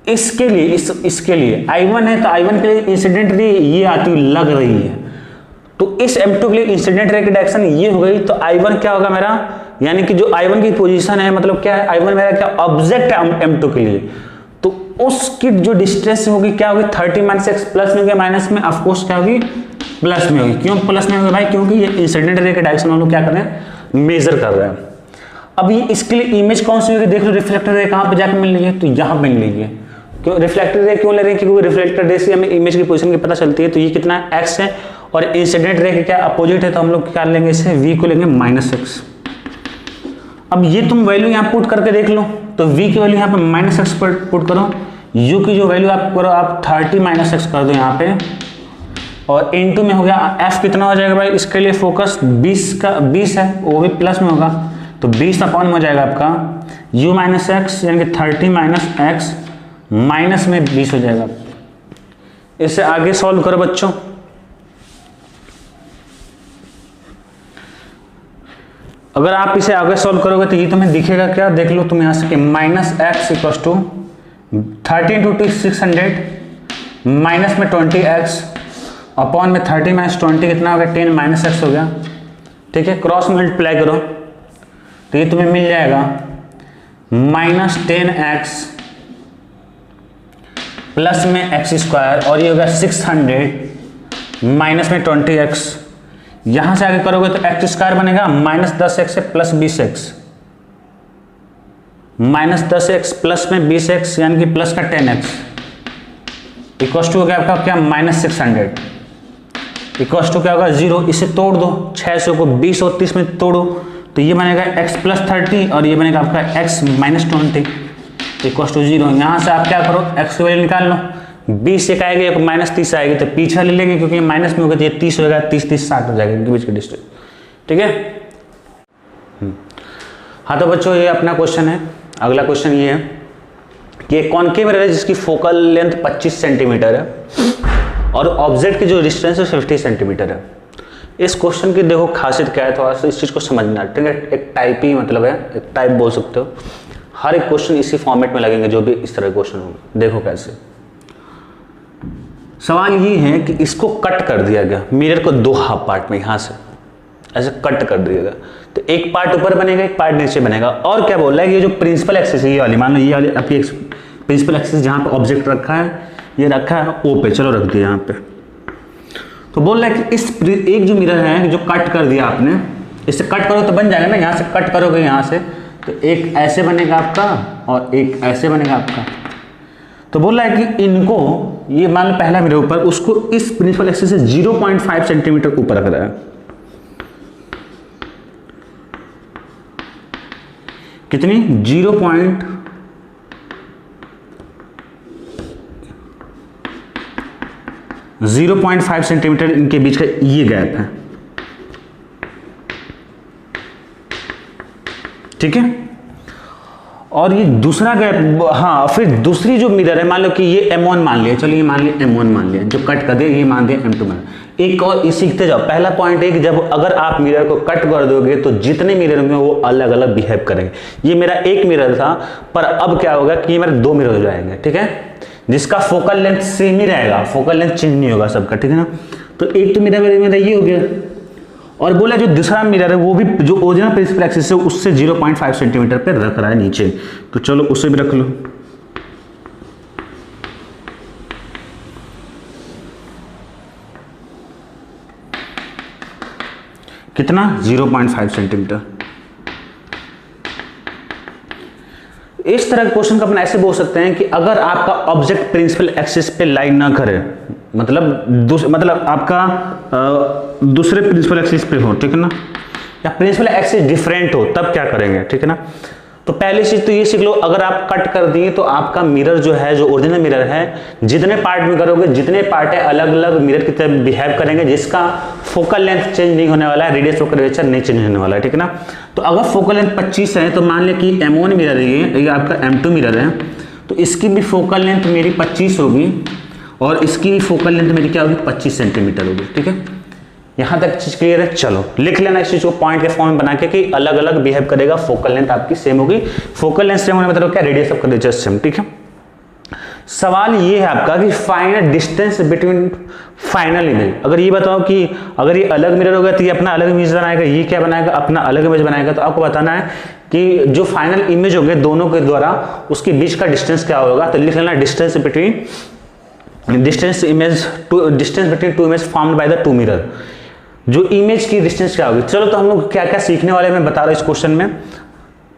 इसके लिए, इसके लिए I1 है तो I1 के लिए इंसिडेंट रे ये आती हुई लग रही है। तो इस M2 के लिए इंसिडेंट रे की डायरेक्शन ये हो गई। तो I1 क्या होगा मेरा, यानी कि जो I1 की पोजीशन है, मतलब क्या है, I1 मेरा क्या ऑब्जेक्ट है M2 के लिए। तो उसकी जो डिस्टेंस होगी क्या होगी, 30 - x प्लस में होगी माइनस में, ऑफकोर्स क्या होगी, प्लस में होगी। क्यों प्लस में होगी भाई, क्योंकि ये इंसिडेंट रे के डायरेक्शन हम लोग क्या कर रहे हैं, मेजर कर रहे हैं। अब ये इसके लिए इमेज कौन सी होगी, देख लो रिफ्लेक्टेड रे कहां पे जाकर मिल रही है, तो यहां मिल रही है। क्यों रिफ्लेक्टेड रे क्यों ले रहे हैं, क्योंकि रिफ्लेक्टेड रे से हमें इमेज की पोजीशन की पता चलती है। तो ये कितना है, x है, और इंसिडेंट रे के क्या अपोजिट है, तो हम लोग क्या लेंगे, इसे v को लेंगे -x। अब ये तुम वैल्यू यहाँ पुट करके देख लो। तो v की वैल्यू यहाँ पे -x पर पुट करो, u की जो वैल्यू आप करो, आप 30 - x कर दो यहाँ पे, और इनटू में हो गया f कितना हो जाएगा भाई, इसके लिए फोकस 20 है, वो भी प्लस में होगा। तो 20 अपॉन में हो जाएगा आपका u - x, यानी कि 30 - x माइनस में 20 हो जाएगा। इसे आगे सॉल्व करो बच्चों। अगर आप इसे आगे सॉल्व करोगे तो ये तुम्हें दिखेगा क्या, देख लो तुम यहां से कि -x = 30 × 600 माइनस में 20x अपॉन में 30 - 20 कितना हो गया, 10 - x हो गया, ठीक है। क्रॉस मल्टीप्लाई करो तो ये तुम्हें मिल जाएगा -10x प्लस में x², और ये हो गया 600 माइनस में 20x। यहां से आगे करोगे तो x² बनेगा -10x से प्लस 20x, -10x प्लस में 20x यानी कि प्लस का 10x इक्वल टू हो गया आपका क्या, -600 इक्वल टू क्या होगा, 0। इसे तोड़ दो, 600 को 20 और 30 में तोड़ो तो ये बनेगा x + 30 और ये बनेगा आपका x - 20 इक्वल टू 0। यहाँ से आप क्या करो, x की वैल्यू निकाल लो। 20 एक आएगी, एक -30 आएगी, तो पीछे ले लेंगे क्योंकि माइनस में होगा तो ये 30 होगा, 30 30 60 हो जाएगा इनके बीच की डिस्टेंस, ठीक है। हाँ तो बच्चों ये अपना क्वेश्चन है। अगला क्वेश्चन ये है कि एक कॉनकेव मिरर है जिसकी फोकल लेंथ 25 सेंटीमीटर है और ऑब्जेक्ट की जो डिस्टेंस है 50 सेंटीमीटर है। इस क्वेश्चन की देखो खासियत क्या है, थोड़ा सा इस चीज़ को समझना, ठीक है। एक टाइप ही मतलब है, एक टाइप बोल सकते हो। हर एक क्वेश्चन इसी फॉर्मेट में लगेंगे जो भी इस तरह क्वेश्चन होंगे। देखो कैसे, सवाल ये है कि इसको कट कर दिया गया, मिरर को 2 हाफ पार्ट में, यहाँ से ऐसे कट कर दिया गया। तो एक पार्ट ऊपर बनेगा, एक पार्ट नीचे बनेगा। और क्या बोल रहा है, ये जो प्रिंसिपल एक्सिस है ये वाली, मान लो ये वाली आपकी प्रिंसिपल एक्सिस जहाँ पे ऑब्जेक्ट रखा है, ये रखा है ओ पे, चलो रख दिया यहाँ पे। तो बोल रहा है कि इस एक जो मिरर है जो कट कर दिया आपने, इससे कट करो तो बन जाएगा ना, यहाँ से कट करोगे यहाँ से तो एक ऐसे बनेगा आपका और एक ऐसे बनेगा आपका। तो बोल रहा है कि इनको, ये मान लो पहला मिरर ऊपर, उसको इस प्रिंसिपल एक्सिस से 0.5 सेंटीमीटर ऊपर रख रहा है। कितनी, 0. 0.5 सेंटीमीटर इनके बीच का ये गैप है, ठीक है। और ये दूसरा गैप, हाँ, फिर दूसरी जो मिरर है, मान लो कि ये M1 मान लिया, चलो ये मान लिया M1 मान लिया, जो कट कर दिया ये मान दिया M2 मान। एक और ये सीखते जाओ। पहला पॉइंट है कि जब अगर आप मिरर को कट कर दोगे तो जितने मिरर होंगे वो अलग अलग बिहेव करेंगे। ये मेरा एक मिरर था, पर अब क्या होगा कि ये मेरे 2 मिरर हो जाएंगे, ठीक है, जिसका फोकल लेंथ सेम ही रहेगा, फोकल लेंथ चेंज नहीं होगा सबका, ठीक है ना। तो एक तो मिरर मेरा ये हो गया, और बोला जो दूसरा मिरर है वो भी जो ओरिजिनल प्रिंसिपल एक्सिस है उससे 0.5 सेंटीमीटर पे रख रहा है नीचे, तो चलो उसे भी रख लो। कितना? 0.5 सेंटीमीटर। इस तरह के क्वेश्चन का अपन ऐसे बोल सकते हैं कि अगर आपका ऑब्जेक्ट प्रिंसिपल एक्सिस पे लाइन ना करे, मतलब आपका दूसरे प्रिंसिपल एक्सिस पे हो, ठीक है ना, या प्रिंसिपल एक्सिस डिफरेंट हो, तब क्या करेंगे, ठीक है ना। तो पहली चीज तो ये सीख लो, अगर आप कट कर दिए तो आपका मिरर जो है, जो ओरिजिनल मिरर है, जितने पार्ट में करोगे, जितने पार्ट है अलग अलग मिरर की तरह बिहेव करेंगे, जिसका फोकल लेंथ चेंज नहीं होने वाला है, रेडियस ऑफ कर्वेचर नहीं चेंज होने वाला है, ठीक है ना। तो अगर फोकल लेंथ 25 है तो मान लें कि M1 मिरर है, ये आपका M2 मिरर है, तो इसकी भी फोकल लेंथ मेरी 25 होगी और इसकी भी फोकल लेंथ मेरी क्या होगी, 25 सेंटीमीटर होगी, ठीक है। यहां तक चीज क्लियर है। चलो लिख लेना इस चीज को पॉइंट के फॉर्म में बना के कि अलग अलग बिहेव करेगा, फोकल लेंथ आपकी सेम होगी, फोकल लेंथ सेम होने मतलब क्या, रेडियस ऑफ कर्वेचर सेम, ठीक है। सवाल ये है आपका कि final distance between final image. अगर ये बताओ कि अगर ये अलग मिरर होगा तो ये अपना अलग इमेज बनाएगा, ये क्या बनाएगा, अपना अलग इमेज बनाएगा, तो आपको बताना है कि जो फाइनल इमेज होंगे दोनों के द्वारा उसके बीच का डिस्टेंस क्या होगा। तो लिख लेना distance between two image formed by the two mirror, जो इमेज की डिस्टेंस क्या होगी। चलो तो हम लोग क्या क्या सीखने वाले मैं बता रहा हूं इस क्वेश्चन में,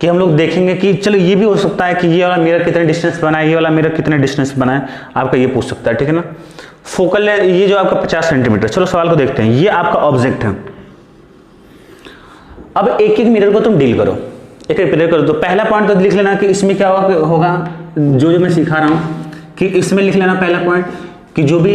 कि हम लोग देखेंगे कि चलो ये भी हो सकता है कि ये वाला मिरर कितने डिस्टेंस बनाए, ये वाला मिरर कितने डिस्टेंस बनाए, आपका ये पूछ सकता है, ठीक है ना। फोकल ये जो आपका 50 सेंटीमीटर। चलो सवाल को देखते हैं। ये आपका ऑब्जेक्ट है, अब एक एक मिरर को तुम डील करो, एक एक मिरर करो। तो पहला पॉइंट तो लिख लेना कि इसमें क्या होगा, जो मैं सिखा रहा हूं कि इसमें लिख लेना पहला पॉइंट कि जो भी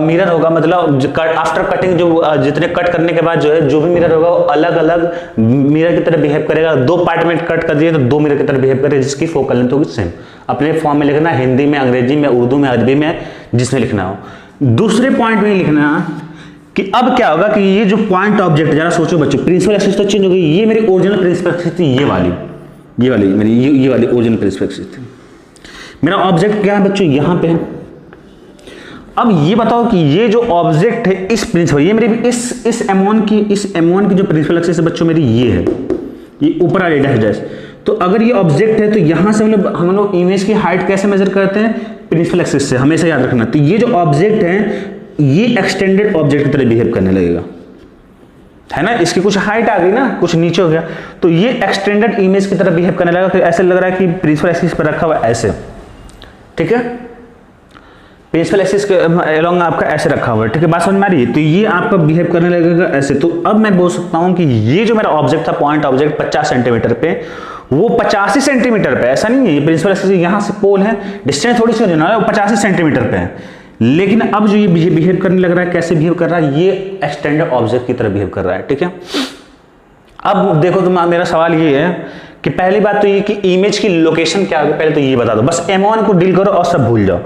मिरर होगा, मतलब आफ्टर कटिंग जो जितने कट करने के बाद जो है जो भी मिरर होगा वो अलग अलग मिरर की तरह बिहेव करेगा। 2 पार्ट में कट कर दिए तो 2 मिरर की तरह बिहेव करेगा, जिसकी फोकल लेंथ होगी सेम। अपने फॉर्म में लिखना, हिंदी में, अंग्रेजी में, उर्दू में, अरबी में, जिसमें लिखना हो। दूसरे पॉइंट में लिखना कि अब क्या होगा कि ये जो पॉइंट ऑब्जेक्ट, जरा सोचो बच्चों, प्रिंसिपल एक्सिस तो चेंज हो गई, ये मेरी ओरिजिनल प्रिंसिपल एक्सिस थी, ये वाली मेरी ये वाली ओरिजिनल प्रिंसिपल एक्सिस थी। मेरा ऑब्जेक्ट क्या है बच्चों, यहां पे है। अब ये बताओ कि ये जो ऑब्जेक्ट है इस प्रिंसिपल, ये मेरी इस M1 की जो प्रिंसिपल एक्सिस है बच्चों मेरी ये है, ये ऊपर वाली डैश। तो अगर ये ऑब्जेक्ट है तो यहां से हम लोग इमेज की हाइट कैसे मेजर करते हैं, प्रिंसिपल एक्सिस से, हमेशा याद रखना। तो ये जो ऑब्जेक्ट है ये एक्सटेंडेड ऑब्जेक्ट की तरह बिहेव करने लगेगा, है ना। इसकी कुछ हाइट आ गई ना, कुछ नीचे हो गया, तो ये एक्सटेंडेड इमेज की तरह बिहेव करने लगेगा। तो ऐसे लग रहा है कि प्रिंसिपल एक्सिस पर रखा हुआ ऐसे, ठीक है, प्रिंसिपल एक्सिस के अलोंग आपका ऐसे रखा हुआ है, ठीक है, बात समझ में आ रही है। तो ये आपका बिहेव करने लगेगा ऐसे। तो अब मैं बोल सकता हूं कि ये जो मेरा ऑब्जेक्ट था, पॉइंट ऑब्जेक्ट 50 सेंटीमीटर पे, वो 85 सेंटीमीटर पे, ऐसा नहीं है, ये प्रिंसिपल एक्सिस यहां से पोल है, डिस्टेंस थोड़ी सी होना है, वो 85 सेंटीमीटर पे है। लेकिन अब जो ये बिहेव करने लग रहा है, कैसे बिहेव कर रहा है, ये एक्सटेंडेड ऑब्जेक्ट की तरह बिहेव कर रहा है, ठीक है। अब देखो तुम, मेरा सवाल ये है कि पहली बात तो ये कि इमेज की लोकेशन क्या होगी, पहले तो ये बता दो। बस M1 को डील करो और सब भूल जाओ,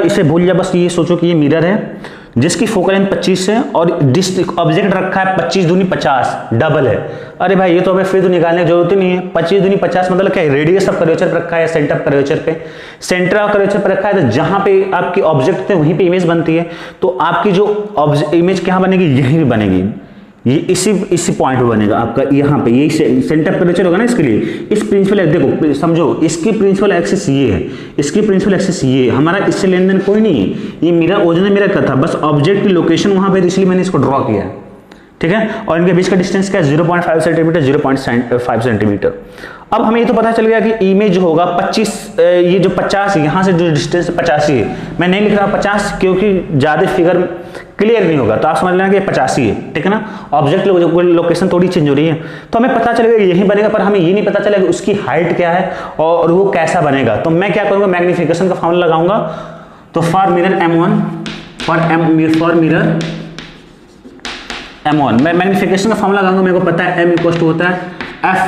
इसे भूल जाओ। बस ये सोचो कि ये मिरर है जिसकी फोकल लेंथ 25 है और ऑब्जेक्ट रखा है 25 दूनी 50, डबल है। अरे भाई ये तो हमें फिर तो निकालने की जरूरत ही नहीं है। 25 दूनी 50 मतलब क्या है, रेडियस ऑफ कर्वेचर पर रखा है, सेंटर ऑफ कर्वेचर पे, सेंटर ऑफ कर्वेचर पर रखा है। तो जहां पे आपकी ऑब्जेक्ट है वहीं पे इमेज बनती है। तो आपकी जो इमेज कहां बनेगी, यहीं भी बनेगी, ये इसी पॉइंट पे बनेगा आपका, यहाँ पे ये सेंटर कर्वेचर होगा ना। इसके लिए इस प्रिंसिपल, देखो समझो, इसकी प्रिंसिपल एक्सिस ये है, इसकी प्रिंसिपल एक्सिस ये है, हमारा इससे लेन देन कोई नहीं है। ये मेरा ओरिजिनल मिरर का था, बस ऑब्जेक्ट की लोकेशन वहां पे, इसलिए मैंने इसको ड्रॉ किया है, ठीक है। और इनके बीच का डिस्टेंस क्या है, 0.5 सेंटीमीटर, 0.5 सेंटीमीटर। अब हमें ये तो पता चल गया कि इमेज होगा 25, ये जो 50 यहां से जो डिस्टेंस 85 है, मैं नहीं लिख रहा 50 क्योंकि ज्यादा फिगर क्लियर नहीं होगा, तो आप समझ लेना कि 85 है, ठीक है ना। ऑब्जेक्ट लोकेशन थोड़ी चेंज हो रही है, तो हमें पता चलेगा यही बनेगा, पर हमें ये नहीं पता चलेगा उसकी हाइट क्या है और वो कैसा बनेगा। तो मैं क्या करूंगा, मैग्निफिकेशन का फॉर्मूला लगाऊंगा। तो for mirror M1 for mirror M1। मैं मैग्नीफिकेशन का फॉर्मूला लगाऊंगा, मेरे को पता है M इक्वल टू होता है F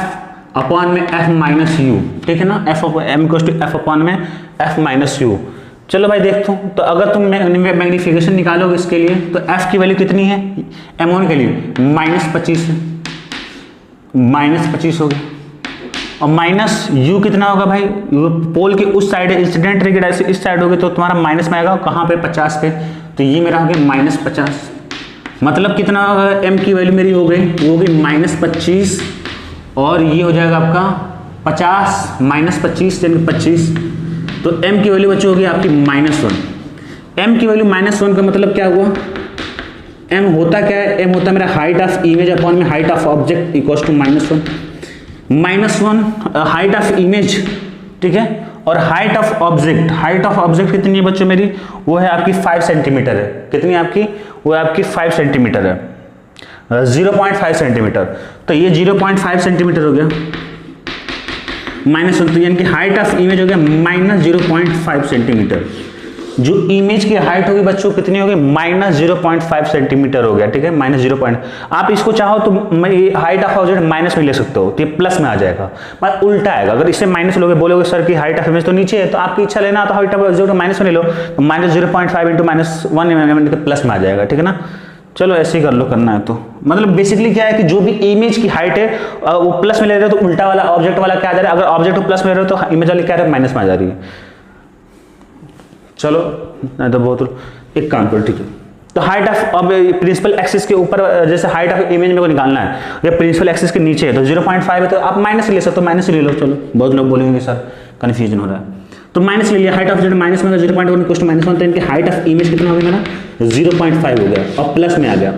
अपॉन में F माइनस यू, ठीक है ना, M equal to F upon में F माइनस यू। चलो भाई देखता हूँ, तो अगर तुम मैग्नीफिकेशन निकालोगे इसके लिए तो F की वैल्यू कितनी है M1 के लिए -25 है, -25 होगी, और माइनस यू कितना होगा भाई, पोल के उस साइड है, इंसिडेंट रे की डायरेक्शन इस साइड होगी तो तुम्हारा माइनस में आएगा, कहाँ पे 50 पे, तो ये मेरा हो गया -50। मतलब कितना होगा, m की वैल्यू मेरी हो गई, वो होगी -25, और ये हो जाएगा आपका 50 -25 यानी 25, तो m की वैल्यू बच्ची होगी आपकी -1। m की वैल्यू -1 का मतलब क्या हुआ, m होता क्या है, m होता है मेरा हाइट ऑफ इमेज अपॉन में height of object equals to -1 height of image, ठीक है, और हाइट ऑफ ऑब्जेक्ट कितनी है बच्चों मेरी, वो है आपकी 5 सेंटीमीटर है, कितनी है आपकी, वो है आपकी 5 सेंटीमीटर है, 0.5 सेंटीमीटर, तो ये 0.5 सेंटीमीटर हो गया -1, तो यानी कि हाइट ऑफ इमेज हो गया -0.5 सेंटीमीटर। जो इमेज की हाइट होगी बच्चों कितनी होगी, -0.5 सेंटीमीटर हो गया, ठीक है, -0. आप इसको चाहो तो हाइट ऑफ ऑब्जेक्ट माइनस में ले सकते हो, तो ये प्लस में आ जाएगा, पर उल्टा आएगा, अगर इससे माइनस लोगे, बोलोगे सर की हाइट ऑफ इमेज तो नीचे है, तो आपकी इच्छा लेना तो हाइट ऑफ ऑब्जेक्ट माइनस में ले लो, तो -0.5 इंटू -1 प्लस में आ जाएगा, ठीक है ना। चलो ऐसे ही कर लो, करना है तो, मतलब बेसिकली क्या है कि जो भी इमेज की हाइट है वो प्लस में ले रहे हो तो उल्टा वाला ऑब्जेक्ट वाला क्या आ जा रहा है, अगर ऑब्जेक्ट को प्लस में ले रहे हो तो इमेज वाली क्या है, माइनस में आ जा रही है। चलो नहीं तो बहुत, एक काम करो, ठीक है, तो हाइट ऑफ अब प्रिंसिपल एक्सिस के ऊपर, जैसे हाइट ऑफ इमेज मेरे को निकालना है, ये प्रिंसिपल एक्सिस के नीचे है तो 0.5 है, तो आप माइनस ले सकते हो, माइनस ले लो। चलो बहुत लोग बोलेंगे सर कन्फ्यूजन हो रहा है, तो माइनस ले लिया, हाइट ऑफ माइनस में 0.1 इक्वल टू -1, तो इनकी हाइट ऑफ इमेज कितना हो गया मेरा 0.5 हो गया, और प्लस में आ गया।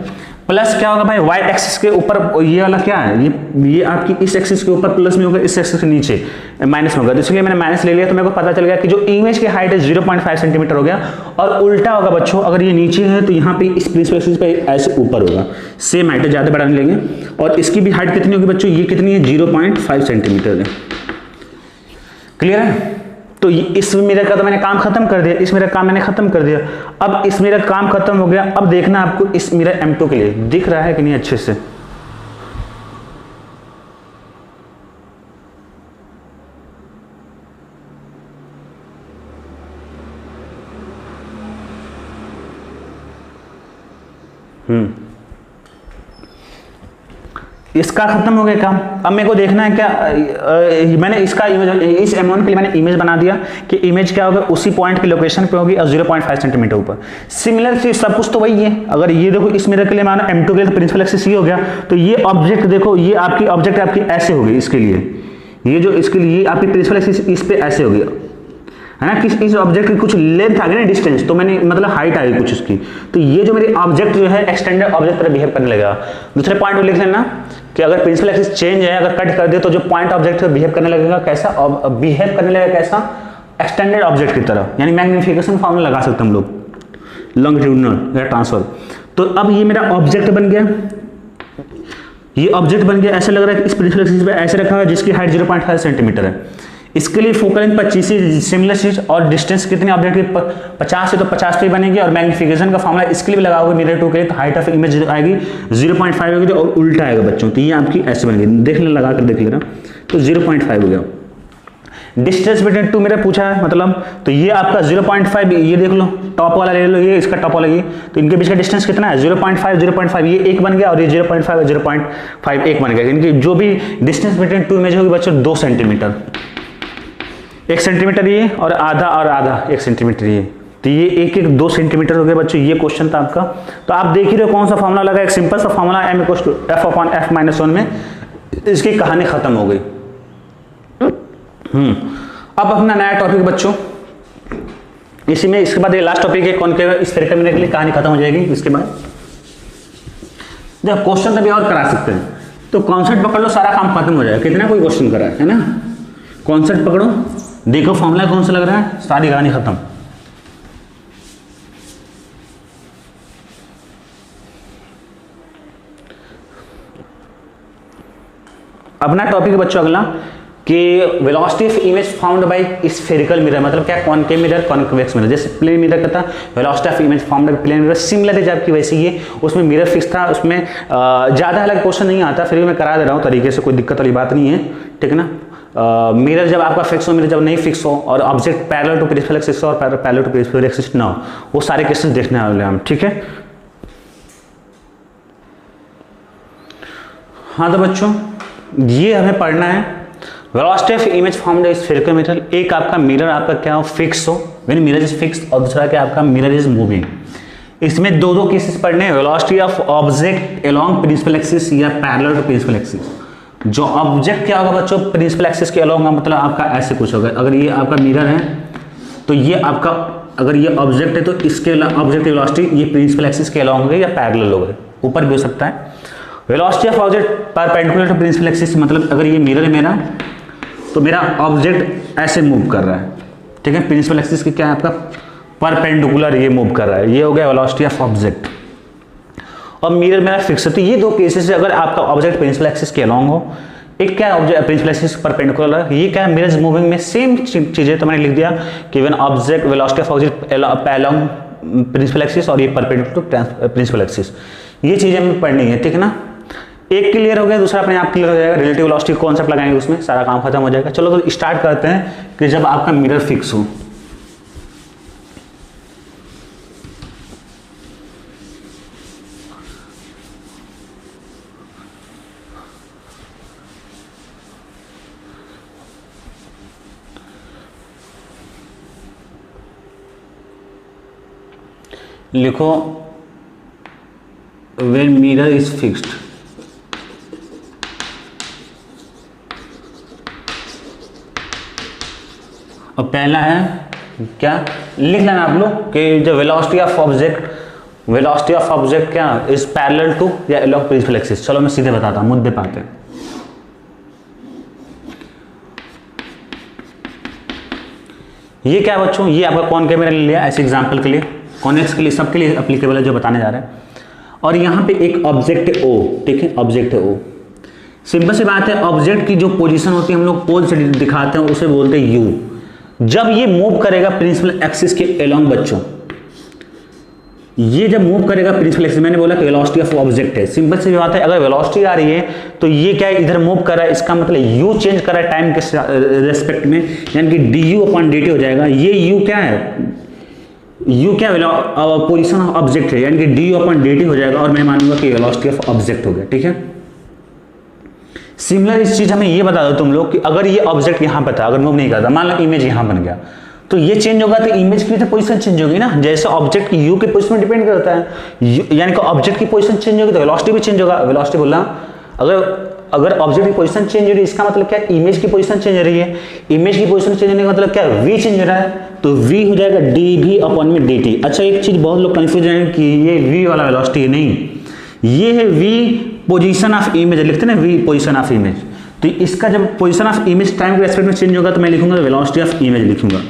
प्लस क्या होगा भाई, वाई एक्सिस के ऊपर ये वाला क्या है, ये आपकी इस एक्सिस के ऊपर प्लस में होगा, इस एक्सिस के नीचे माइनस में होगा, तो इसलिए मैंने माइनस ले लिया, तो मेरे को पता चल गया कि जो इमेज की हाइट है 0.5 सेंटीमीटर हो गया, और उल्टा होगा बच्चों, अगर ये नीचे है तो यहाँ पे इस प्रिंसिपल एक्सिस पे ऐसे ऊपर होगा, सेम हाइट है, ज़्यादा बढ़ाने लेंगे, और इसकी भी हाइट कितनी होगी बच्चों, ये कितनी है 0.5 सेंटीमीटर है, क्लियर है। तो इस मिरर का तो मैंने काम खत्म कर दिया, इस मिरर का काम मैंने खत्म कर दिया, अब इस मिरर का काम खत्म हो गया, अब देखना आपको इस मिरर M2 के लिए दिख रहा है कि नहीं अच्छे से, इसका खत्म हो गया काम। अब मेरे को देखना है क्या, मैंने इसका इमेज, इस M1 के लिए मैंने इमेज बना दिया कि इमेज क्या होगा, उसी पॉइंट की लोकेशन पे होगी और 0.5 सेंटीमीटर ऊपर। सिमिलर चीज सब कुछ तो वही है, अगर ये देखो इस मिरर के लिए मानो M2 के लिए तो प्रिंसिपल एक्सिस ये हो गया, तो ये ऑब्जेक्ट देखो, ये आपकी ऑब्जेक्ट आपकी ऐसे होगी, इसके लिए ये जो इसके लिए आपकी प्रिंसिपल एक्सिस इस पे ऐसे होगी, है ना, कि इस ऑब्जेक्ट की कुछ लेंथ आ गई ना, डिस्टेंस, तो मैंने मतलब हाइट आ गई कुछ उसकी, तो ये जो मेरी ऑब्जेक्ट जो है एक्सटेंडेड ऑब्जेक्ट पर बिहेव करने लगेगा। दूसरे पॉइंट में लिख लेना कि अगर प्रिंसिपल एक्सिस चेंज है, अगर कट कर दे तो जो पॉइंट ऑब्जेक्ट पर बिहेव करने लगेगा कैसा, बिहेव करने लगेगा कैसा, एक्सटेंडेड ऑब्जेक्ट की तरह, यानी मैग्नीफिकेशन फॉर्मूला लगा सकते हम लोग, लॉन्गिट्यूडिनल या ट्रांसफर। तो अब ये मेरा ऑब्जेक्ट बन गया, ये ऑब्जेक्ट बन गया, ऐसा लग रहा है कि इस प्रिंसिपल एक्सिस पे ऐसे रखा है जिसकी हाइट 0.5 सेंटीमीटर है। इसके लिए फोकल लेंथ 25 है, सिमिलर चीज, और डिस्टेंस कितनी ऑब्जेक्ट की 50 है तो 50 पे बनेगी, और मैग्नीफिकेशन का फॉर्मूला इसके लिए भी लगाओगे मिरर 2 के लिए, तो हाइट ऑफ इमेज आएगी 0.5 होगी, और उल्टा आएगा बच्चों, तो ये आपकी ऐसे बनेगी, देख लेना, लगा कर देख लेना, तो 0.5 हो गया। डिस्टेंस बिटवीन टू मेरा पूछा है, मतलब तो ये आपका 0.5, ये देख लो टॉप वाला ले लो, ये इसका टॉप वाला ये, तो इनके बीच का डिस्टेंस कितना है 0.5, ये एक बन गया, और ये 0.5 0.5 एक बन गया, इनकी जो भी डिस्टेंस बिटवीन टू इमेज होगी बच्चों 2 सेंटीमीटर, 1 सेंटीमीटर ये, और आधा 1 सेंटीमीटर ये, तो ये एक 2 सेंटीमीटर हो गया बच्चों। ये क्वेश्चन था आपका, तो आप देख ही रहे हो कौन सा फॉर्मूला लगा, एक सिंपल सा फॉर्मूला M = F/F-1 में, इसकी कहानी खत्म हो गई। अब अपना नया टॉपिक बच्चों, इसी में इसके बाद ये लास्ट टॉपिक है कॉनकेव स्फेरिकल मिरर के लिए, कहानी खत्म हो जाएगी। इसके बाद जब क्वेश्चन तभी और करा सकते हैं, तो कॉन्सेप्ट पकड़ लो, सारा काम खत्म हो जाएगा। कितना कोई क्वेश्चन करा है ना, कॉन्सेप्ट पकड़ो, देखो फॉर्मूला कौन सा लग रहा है, सारी कहानी खत्म। अपना टॉपिक बच्चों अगला कि velocity of image found by spherical mirror, मतलब क्या, कॉनकेव मिरर, कॉन्वेक्स मिरर। जैसे प्लेन मिरर का था, velocity of image found by plane mirror, similar जबकि वैसे ये उसमें मिरर फिक्स था, उसमें ज़्यादा अलग क्वेश्चन नहीं आता, फिर भी मैं करा दे रहा हूँ तरीके से, कोई दिक्कत वाली बात नहीं है, ठीक है ना। मिरर जब आपका फिक्स हो, मिरर जब नहीं फिक्स हो, और object parallel to principal axis और पैरेलल टू प्रिंसिपल एक्सिस ना हो, वो सारे केसेस देखने वाले हम, ठीक है। हाँ तो बच्चों ये हमें पढ़ना है, velocity of image found by spherical mirror. एक आपका मिरर आपका क्या हो, फिक्स हो, व्हेन मिरर इज फिक्स्ड, और दूसरा क्या आपका मिरर इज मूविंग। इसमें दो केसेस पढ़ने हैं, velocity of object along principal axis या पैरेलल टू प्रिंसिपल एक्सिस। जो ऑब्जेक्ट क्या होगा बच्चों, प्रिंसिपल एक्सिस के अलोंग, मतलब आपका ऐसे कुछ होगा। अगर ये आपका मिरर है तो ये आपका, अगर ये ऑब्जेक्ट है तो इसके ऑब्जेक्ट की वेलोसिटी ये प्रिंसिपल एक्सिस के अलोंग होगी या पैरेलल होगी, ऊपर भी हो सकता है। Velocity of object perpendicular to principal axis, मतलब अगर ये मिरर है मेरा, तो मेरा ऑब्जेक्ट ऐसे मूव कर रहा है, ठीक है, प्रिंसिपल एक्सिस की क्या है आपका परपेंडिकुलर ये मूव कर रहा है, ये हो गया वेलोसिटी ऑफ ऑब्जेक्ट। और मिरर मेरा फिक्स है। तो ये दो केसेस है, अगर आपका ऑब्जेक्ट प्रिंसिपल एक्सिस के अलोंग हो, एक क्या ऑब्जेक्ट प्रिंसिपल एक्सिस परपेंडिकुलर है, ये क्या है मिरर मूविंग में सेम चीजें, तो मैंने लिख दिया कि when object velocity of object along principal axis और ये परपेंडिकुलर टू प्रिंसिपल एक्सिस, ये चीजें हमें पढ़नी है, ठीक है ना। एक क्लियर हो गया, दूसरा अपने आप क्लियर हो जाएगा, रिलेटिव वेलोसिटी कॉन्सेप्ट लगाएंगे, उसमें सारा काम खत्म हो जाएगा। चलो तो स्टार्ट करते हैं कि जब आपका मिरर फिक्स हो। लिखो when mirror is fixed, और पहला है क्या, लिख लेना आप लोग कि जो वेलोसिटी ऑफ ऑब्जेक्ट क्या इज पैरेलल टू या अलोंग प्रिंसिपल एक्सिस। चलो मैं सीधे बताता हूं, मुद्दे पे आते हैं। ये क्या है बच्चों, ये आपका कॉनकेव मिरर ले लिया ऐसे एग्जांपल के लिए, कॉन्वेक्स के लिए, सबके लिए एप्लीकेबल है जो बताने जा रहे हैं। और यहाँ पे एक ऑब्जेक्ट है ओ, ठीक है, ऑब्जेक्ट है ओ। सिंपल सी बात है, ऑब्जेक्ट की जो पोजीशन होती है हम लोग पोल से दिखाते हैं, उसे बोलते हैं यू। जब ये मूव करेगा प्रिंसिपल एक्सिस के अलोंग बच्चों, ये जब मूव करेगा प्रिंसिपल एक्सिस, मैंने बोला कि वेलोसिटी ऑफ ऑब्जेक्ट है, सिंपल सी बात है, अगर वेलोसिटी आ रही है तो ये क्या है इधर मूव कर रहा है, इसका मतलब यू चेंज कर रहा है टाइम के रेस्पेक्ट में, यानी कि D you upon d T हो जाएगा। ये यू क्या है, यू क्या पोजीशन ऑफ ऑब्जेक्ट है, यानी कि D you upon d T हो जाएगा, और मैं मानूंगा कि वेलोसिटी ऑफ ऑब्जेक्ट हो गया, ठीक है। सिमिलर इस चीज हमें ये बता दो तुम लोग कि अगर ये ऑब्जेक्ट यहाँ पर था, अगर मूव नहीं करता, मान लो इमेज यहाँ बन गया, तो ये चेंज होगा तो इमेज की तो पोजीशन चेंज होगी ना, जैसे ऑब्जेक्ट की यू के पोजीशन में डिपेंड करता है, यानी कि ऑब्जेक्ट की पोजीशन चेंज होगी तो वेलोसिटी भी चेंज होगा। वेलोसिटी बोला अगर ऑब्जेक्ट की पोजीशन चेंज हो रही है, इसका मतलब क्या, इमेज की पोजीशन चेंज हो रही है, इमेज की पोजीशन चेंज होने का मतलब क्या, वी चेंज हो रहा है, तो वी हो जाएगा डी वी अपॉन में डी टी। अच्छा एक चीज बहुत लोग कंफ्यूज हैं कि ये वी वाला वेलोसिटी है, नहीं, ये है वी पोजीशन ऑफ इमेज, लिखते हैं ना वी पोजीशन ऑफ इमेज। तो इसका जब पोजीशन ऑफ इमेज टाइम के रेस्पेक्ट में चेंज होगा तो मैं लिखूंगा वेलोसिटी ऑफ इमेज लिखूंगा।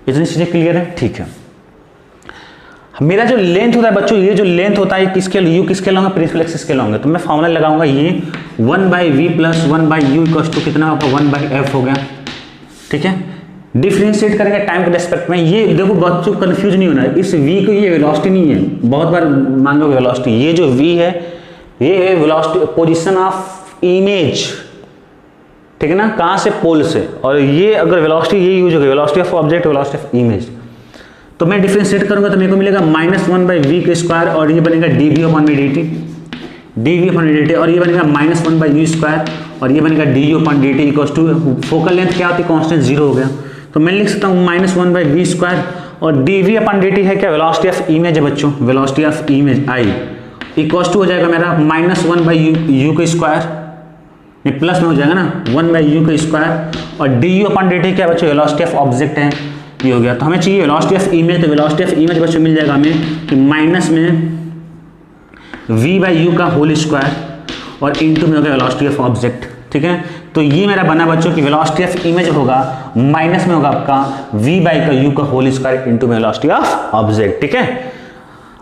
इतनी चीजें क्लियर है, ठीक है। मेरा जो लेंथ होता है बच्चों, ये जो लेंथ होता है किसके यू किसके लॉन्ग है, प्रिंसिपल एक्सिस के लॉन्ग है, तो मैं फॉर्मूला लगाऊंगा ये 1/v plus 1/u equals to कितना होगा 1/f हो गया, ठीक है। डिफरेंशिएट करेंगे टाइम के रेस्पेक्ट में। ये देखो बच्चों कंफ्यूज नहीं होना है, इस v को ये वेलोसिटी नहीं है, बहुत बार मान लो वेलोसिटी, ये जो v है ये है वेलोसिटी पोजीशन ऑफ इमेज, ठीक है ना, कहां से, पोल से, और ये अगर वेलोसिटी ये यूज होगी velocity of object velocity of image, तो मैं डिफरेंशिएट करूंगा तो मेरे को मिलेगा -1/v के स्क्वायर, और ये बनेगा dv अपॉन में dt, dv अपॉन dt, और ये बनेगा -1/u स्क्वायर, और ये बनेगा du upon dt equals to focal length क्या होती है, कांस्टेंट 0 हो गया, तो मैं लिख सकता हूँ -1/v स्क्वायर, और dv अपॉन dt है क्या, वेलोसिटी ऑफ इमेज है बच्चों, velocity of image i equals to हो जाएगा मेरा -1/u के स्क्वायर, ये प्लस में हो जाएगा ना 1/u का स्क्वायर, और du अपॉन dt क्या बच्चों, वेलोसिटी ऑफ ऑब्जेक्ट है, ये हो गया। तो हमें चाहिए वेलोसिटी ऑफ इमेज, तो वेलोसिटी ऑफ इमेज बच्चों मिल जाएगा हमें कि माइनस में v/u का होल स्क्वायर और इनटू में होगा वेलोसिटी ऑफ ऑब्जेक्ट, ठीक है। तो ये मेरा बना बच्चों कि वेलोसिटी ऑफ इमेज होगा माइनस में होगा आपका v/u का होल स्क्वायर इनटू में वेलोसिटी ऑफ ऑब्जेक्ट, ठीक है।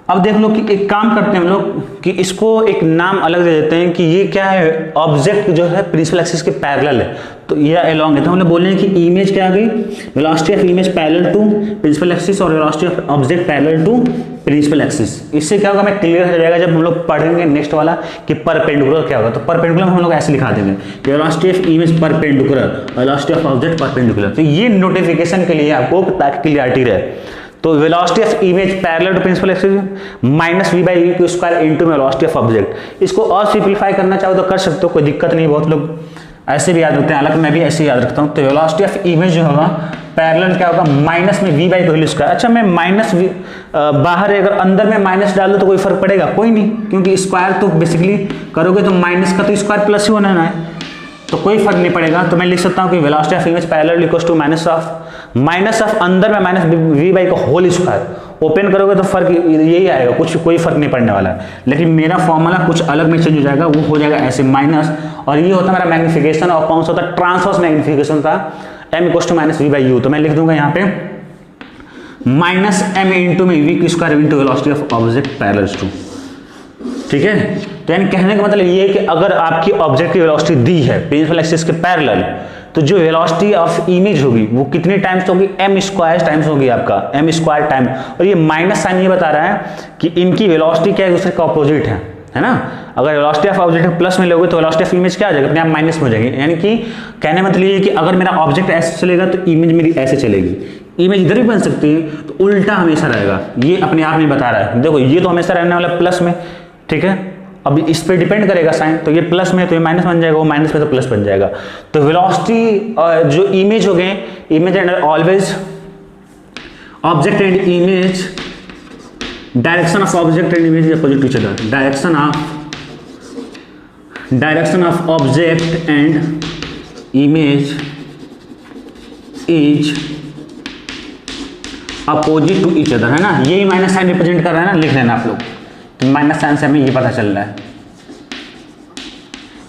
अब देख लो कि एक काम करते हैं हम लोग कि इसको एक नाम अलग दे देते हैं कि ये क्या है, ऑब्जेक्ट जो है प्रिंसिपल एक्सिस के पैरेलल है, तो ये अलोंग है, तो हमने बोल रहे हैं कि इमेज क्या आ गई, velocity of image parallel to principal axis और velocity of object parallel to principal axis. इससे क्या होगा, मैं क्लियर हो जाएगा जब हम लोग पढ़ेंगे नेक्स्ट वाला कि परपेंडिकुलर क्या होगा। तो परपेंडिकुलर हम लोग ऐसे लिखा देंगे, velocity of image perpendicular, velocity of object perpendicular. तो ये नोटिफिकेशन के लिए आपको ताकि क्लियरिटी रहे। तो velocity of image parallel to principal axis minus v by u q square into velocity of object. इसको और सिंप्लीफाई करना चाहो तो कर सकते हो, कोई दिक्कत नहीं, बहुत लोग ऐसे भी याद रखते हैं, हालांकि मैं भी ऐसे ही याद रखता हूँ। तो वेलोसिटी ऑफ इमेज जो होगा पैरेलल क्या होगा, माइनस में वी बाई का स्क्वायर। अच्छा मैं माइनस वी बाहर है, अगर अंदर में माइनस डाल दो तो कोई फर्क पड़ेगा, कोई नहीं, क्योंकि स्क्वायर तो बेसिकली करोगे तो माइनस का तो स्क्वायर प्लस ही होना है, तो कोई फर्क नहीं पड़ेगा। तो मैं लिख सकता हूँ कि velocity of image parallel equals to minus of अंदर में माइनस वी बाई का होल स्क्वायर, ओपन करोगे तो फर्क यही आएगा, कुछ कोई फर्क नहीं पड़ने वाला है। लेकिन मेरा फॉर्मूला कुछ अलग में चेंज हो जाएगा, वो हो जाएगा ऐसे माइनस, और ये होता है मेरा मैग्निफिकेशन, और कौन सा होता है, ट्रांसवर्स मैग्निफिकेशन था, m equals to minus v by u. तो मैं लिख दूंगा यहाँ पे माइनस m इंटू में v square into velocity of object parallel to, ठीक है। तो यानी कहने का मतलब ये है कि अगर आपकी ऑब्जेक्ट की वेलोसिटी दी है प्रिंसिपल एक्सिस के पैरेलल, तो जो वेलोसिटी ऑफ इमेज होगी वो कितनी टाइम्स होगी, m स्क्वायर टाइम्स होगी आपका, m स्क्वायर टाइम। और ये माइनस साइन ये बता रहा है कि इनकी वेलोसिटी क्या है, दूसरे का ऑपोजिट है ना। अगर वेलोसिटी ऑफ ऑब्जेक्ट प्लस में लोगे तो वेलोसिटी ऑफ इमेज क्या आ जाएगा, अपने आप माइनस में हो जाएगी। यानी कि कहने मतलब ये है कि अगर मेरा ऑब्जेक्ट ऐसे चलेगा तो इमेज मेरी ऐसे चलेगी, इमेज इधर भी बन सकती है, तो उल्टा हमेशा रहेगा, ये अपने आप में बता रहा है। देखो ये तो हमेशा रहने वाला प्लस में, ठीक है। अब इस पे डिपेंड करेगा साइन, तो ये प्लस में तो ये माइनस बन जाएगा, वो माइनस में तो प्लस बन जाएगा। तो वेलोसिटी जो इमेज हो गए, image and always object and image, direction of object and image opposite to each other, direction of object and image is opposite to each other, है ना। यही माइनस साइन रिप्रेजेंट कर रहा है ना, लिख लेना आप लोग। तो माइनस साइन से हमें ये पता चल रहा है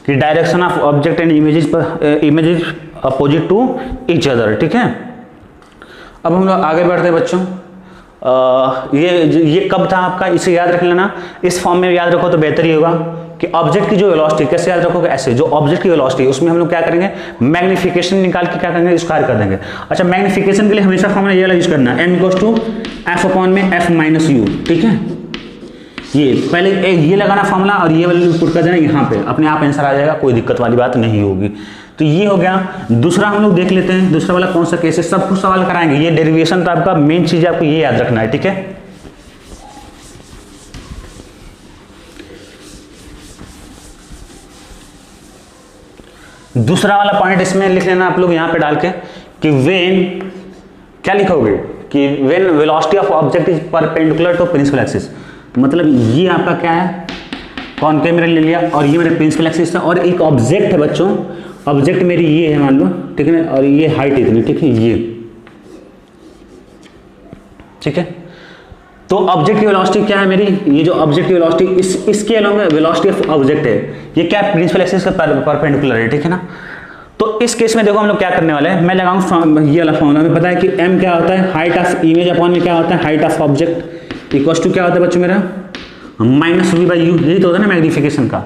कि direction of object and images opposite to each other, ठीक है। अब हम लोग आगे बढ़ते हैं बच्चों। ये कब था आपका, इसे याद रख लेना, इस फॉर्म में याद रखो तो बेहतर ही होगा कि ऑब्जेक्ट की जो वेलोसिटी, कैसे याद रखोगे, ऐसे जो ऑब्जेक्ट की वेलोसिटी उसमें हम लोग क्या करेंगे, मैग्निफिकेशन निकाल के क्या करेंगे, स्क्वायर कर देंगे। अच्छा मैग्निफिकेशन के लिए हमेशा फॉर्मूला ये वाला यूज करना, m equals to f upon में f माइनस यू, ठीक है। ये पहले ये लगाना फॉर्मूला और ये वाला पुट कर देना यहाँ पे, अपने आप आंसर आ जाएगा, कोई दिक्कत वाली बात नहीं होगी। तो ये हो गया। दूसरा हम लोग देख लेते हैं, दूसरा वाला कौन सा केस है, सब कुछ सवाल कराएंगे। ये डेरिवेशन तो आपका मेन चीज आपको ये याद रखना है, ठीक है। दूसरा वाला पॉइंट इसमें लिख लेना आप लोग यहाँ पे डाल के कि वेन, क्या लिखोगे कि when velocity of object is perpendicular to principal axis, मतलब ये आपका क्या है, कॉनकेव मिरर ले लिया और ये मेरे प्रिंसिपल एक्सिस था, और एक ऑब्जेक्ट है बच्चों, ऑब्जेक्ट मेरी ये है मान लो, ठीक है, और ये हाइट इतनी, ठीक है, ये ठीक है। तो ऑब्जेक्ट की वेलोसिटी क्या है मेरी, ये जो ऑब्जेक्ट की वेलोसिटी इसके अलोंग वेलोसिटी ऑफ ऑब्जेक्ट है, ये क्या प्रिंसिपल एक्सिस का परपेंडिकुलर है, ठीक है ना। तो इस केस में देखो हम लोग क्या करने वाले हैं, मैं लगाऊंगा ये वाला फॉर्मूला, हमें पता है कि m क्या होता है, हाइट ऑफ इमेज अपॉन में क्या होता है, height of object equals to क्या होता है बच्चों मेरा, माइनस वी बाई यू, यही तो होता है ना मैग्निफिकेशन का।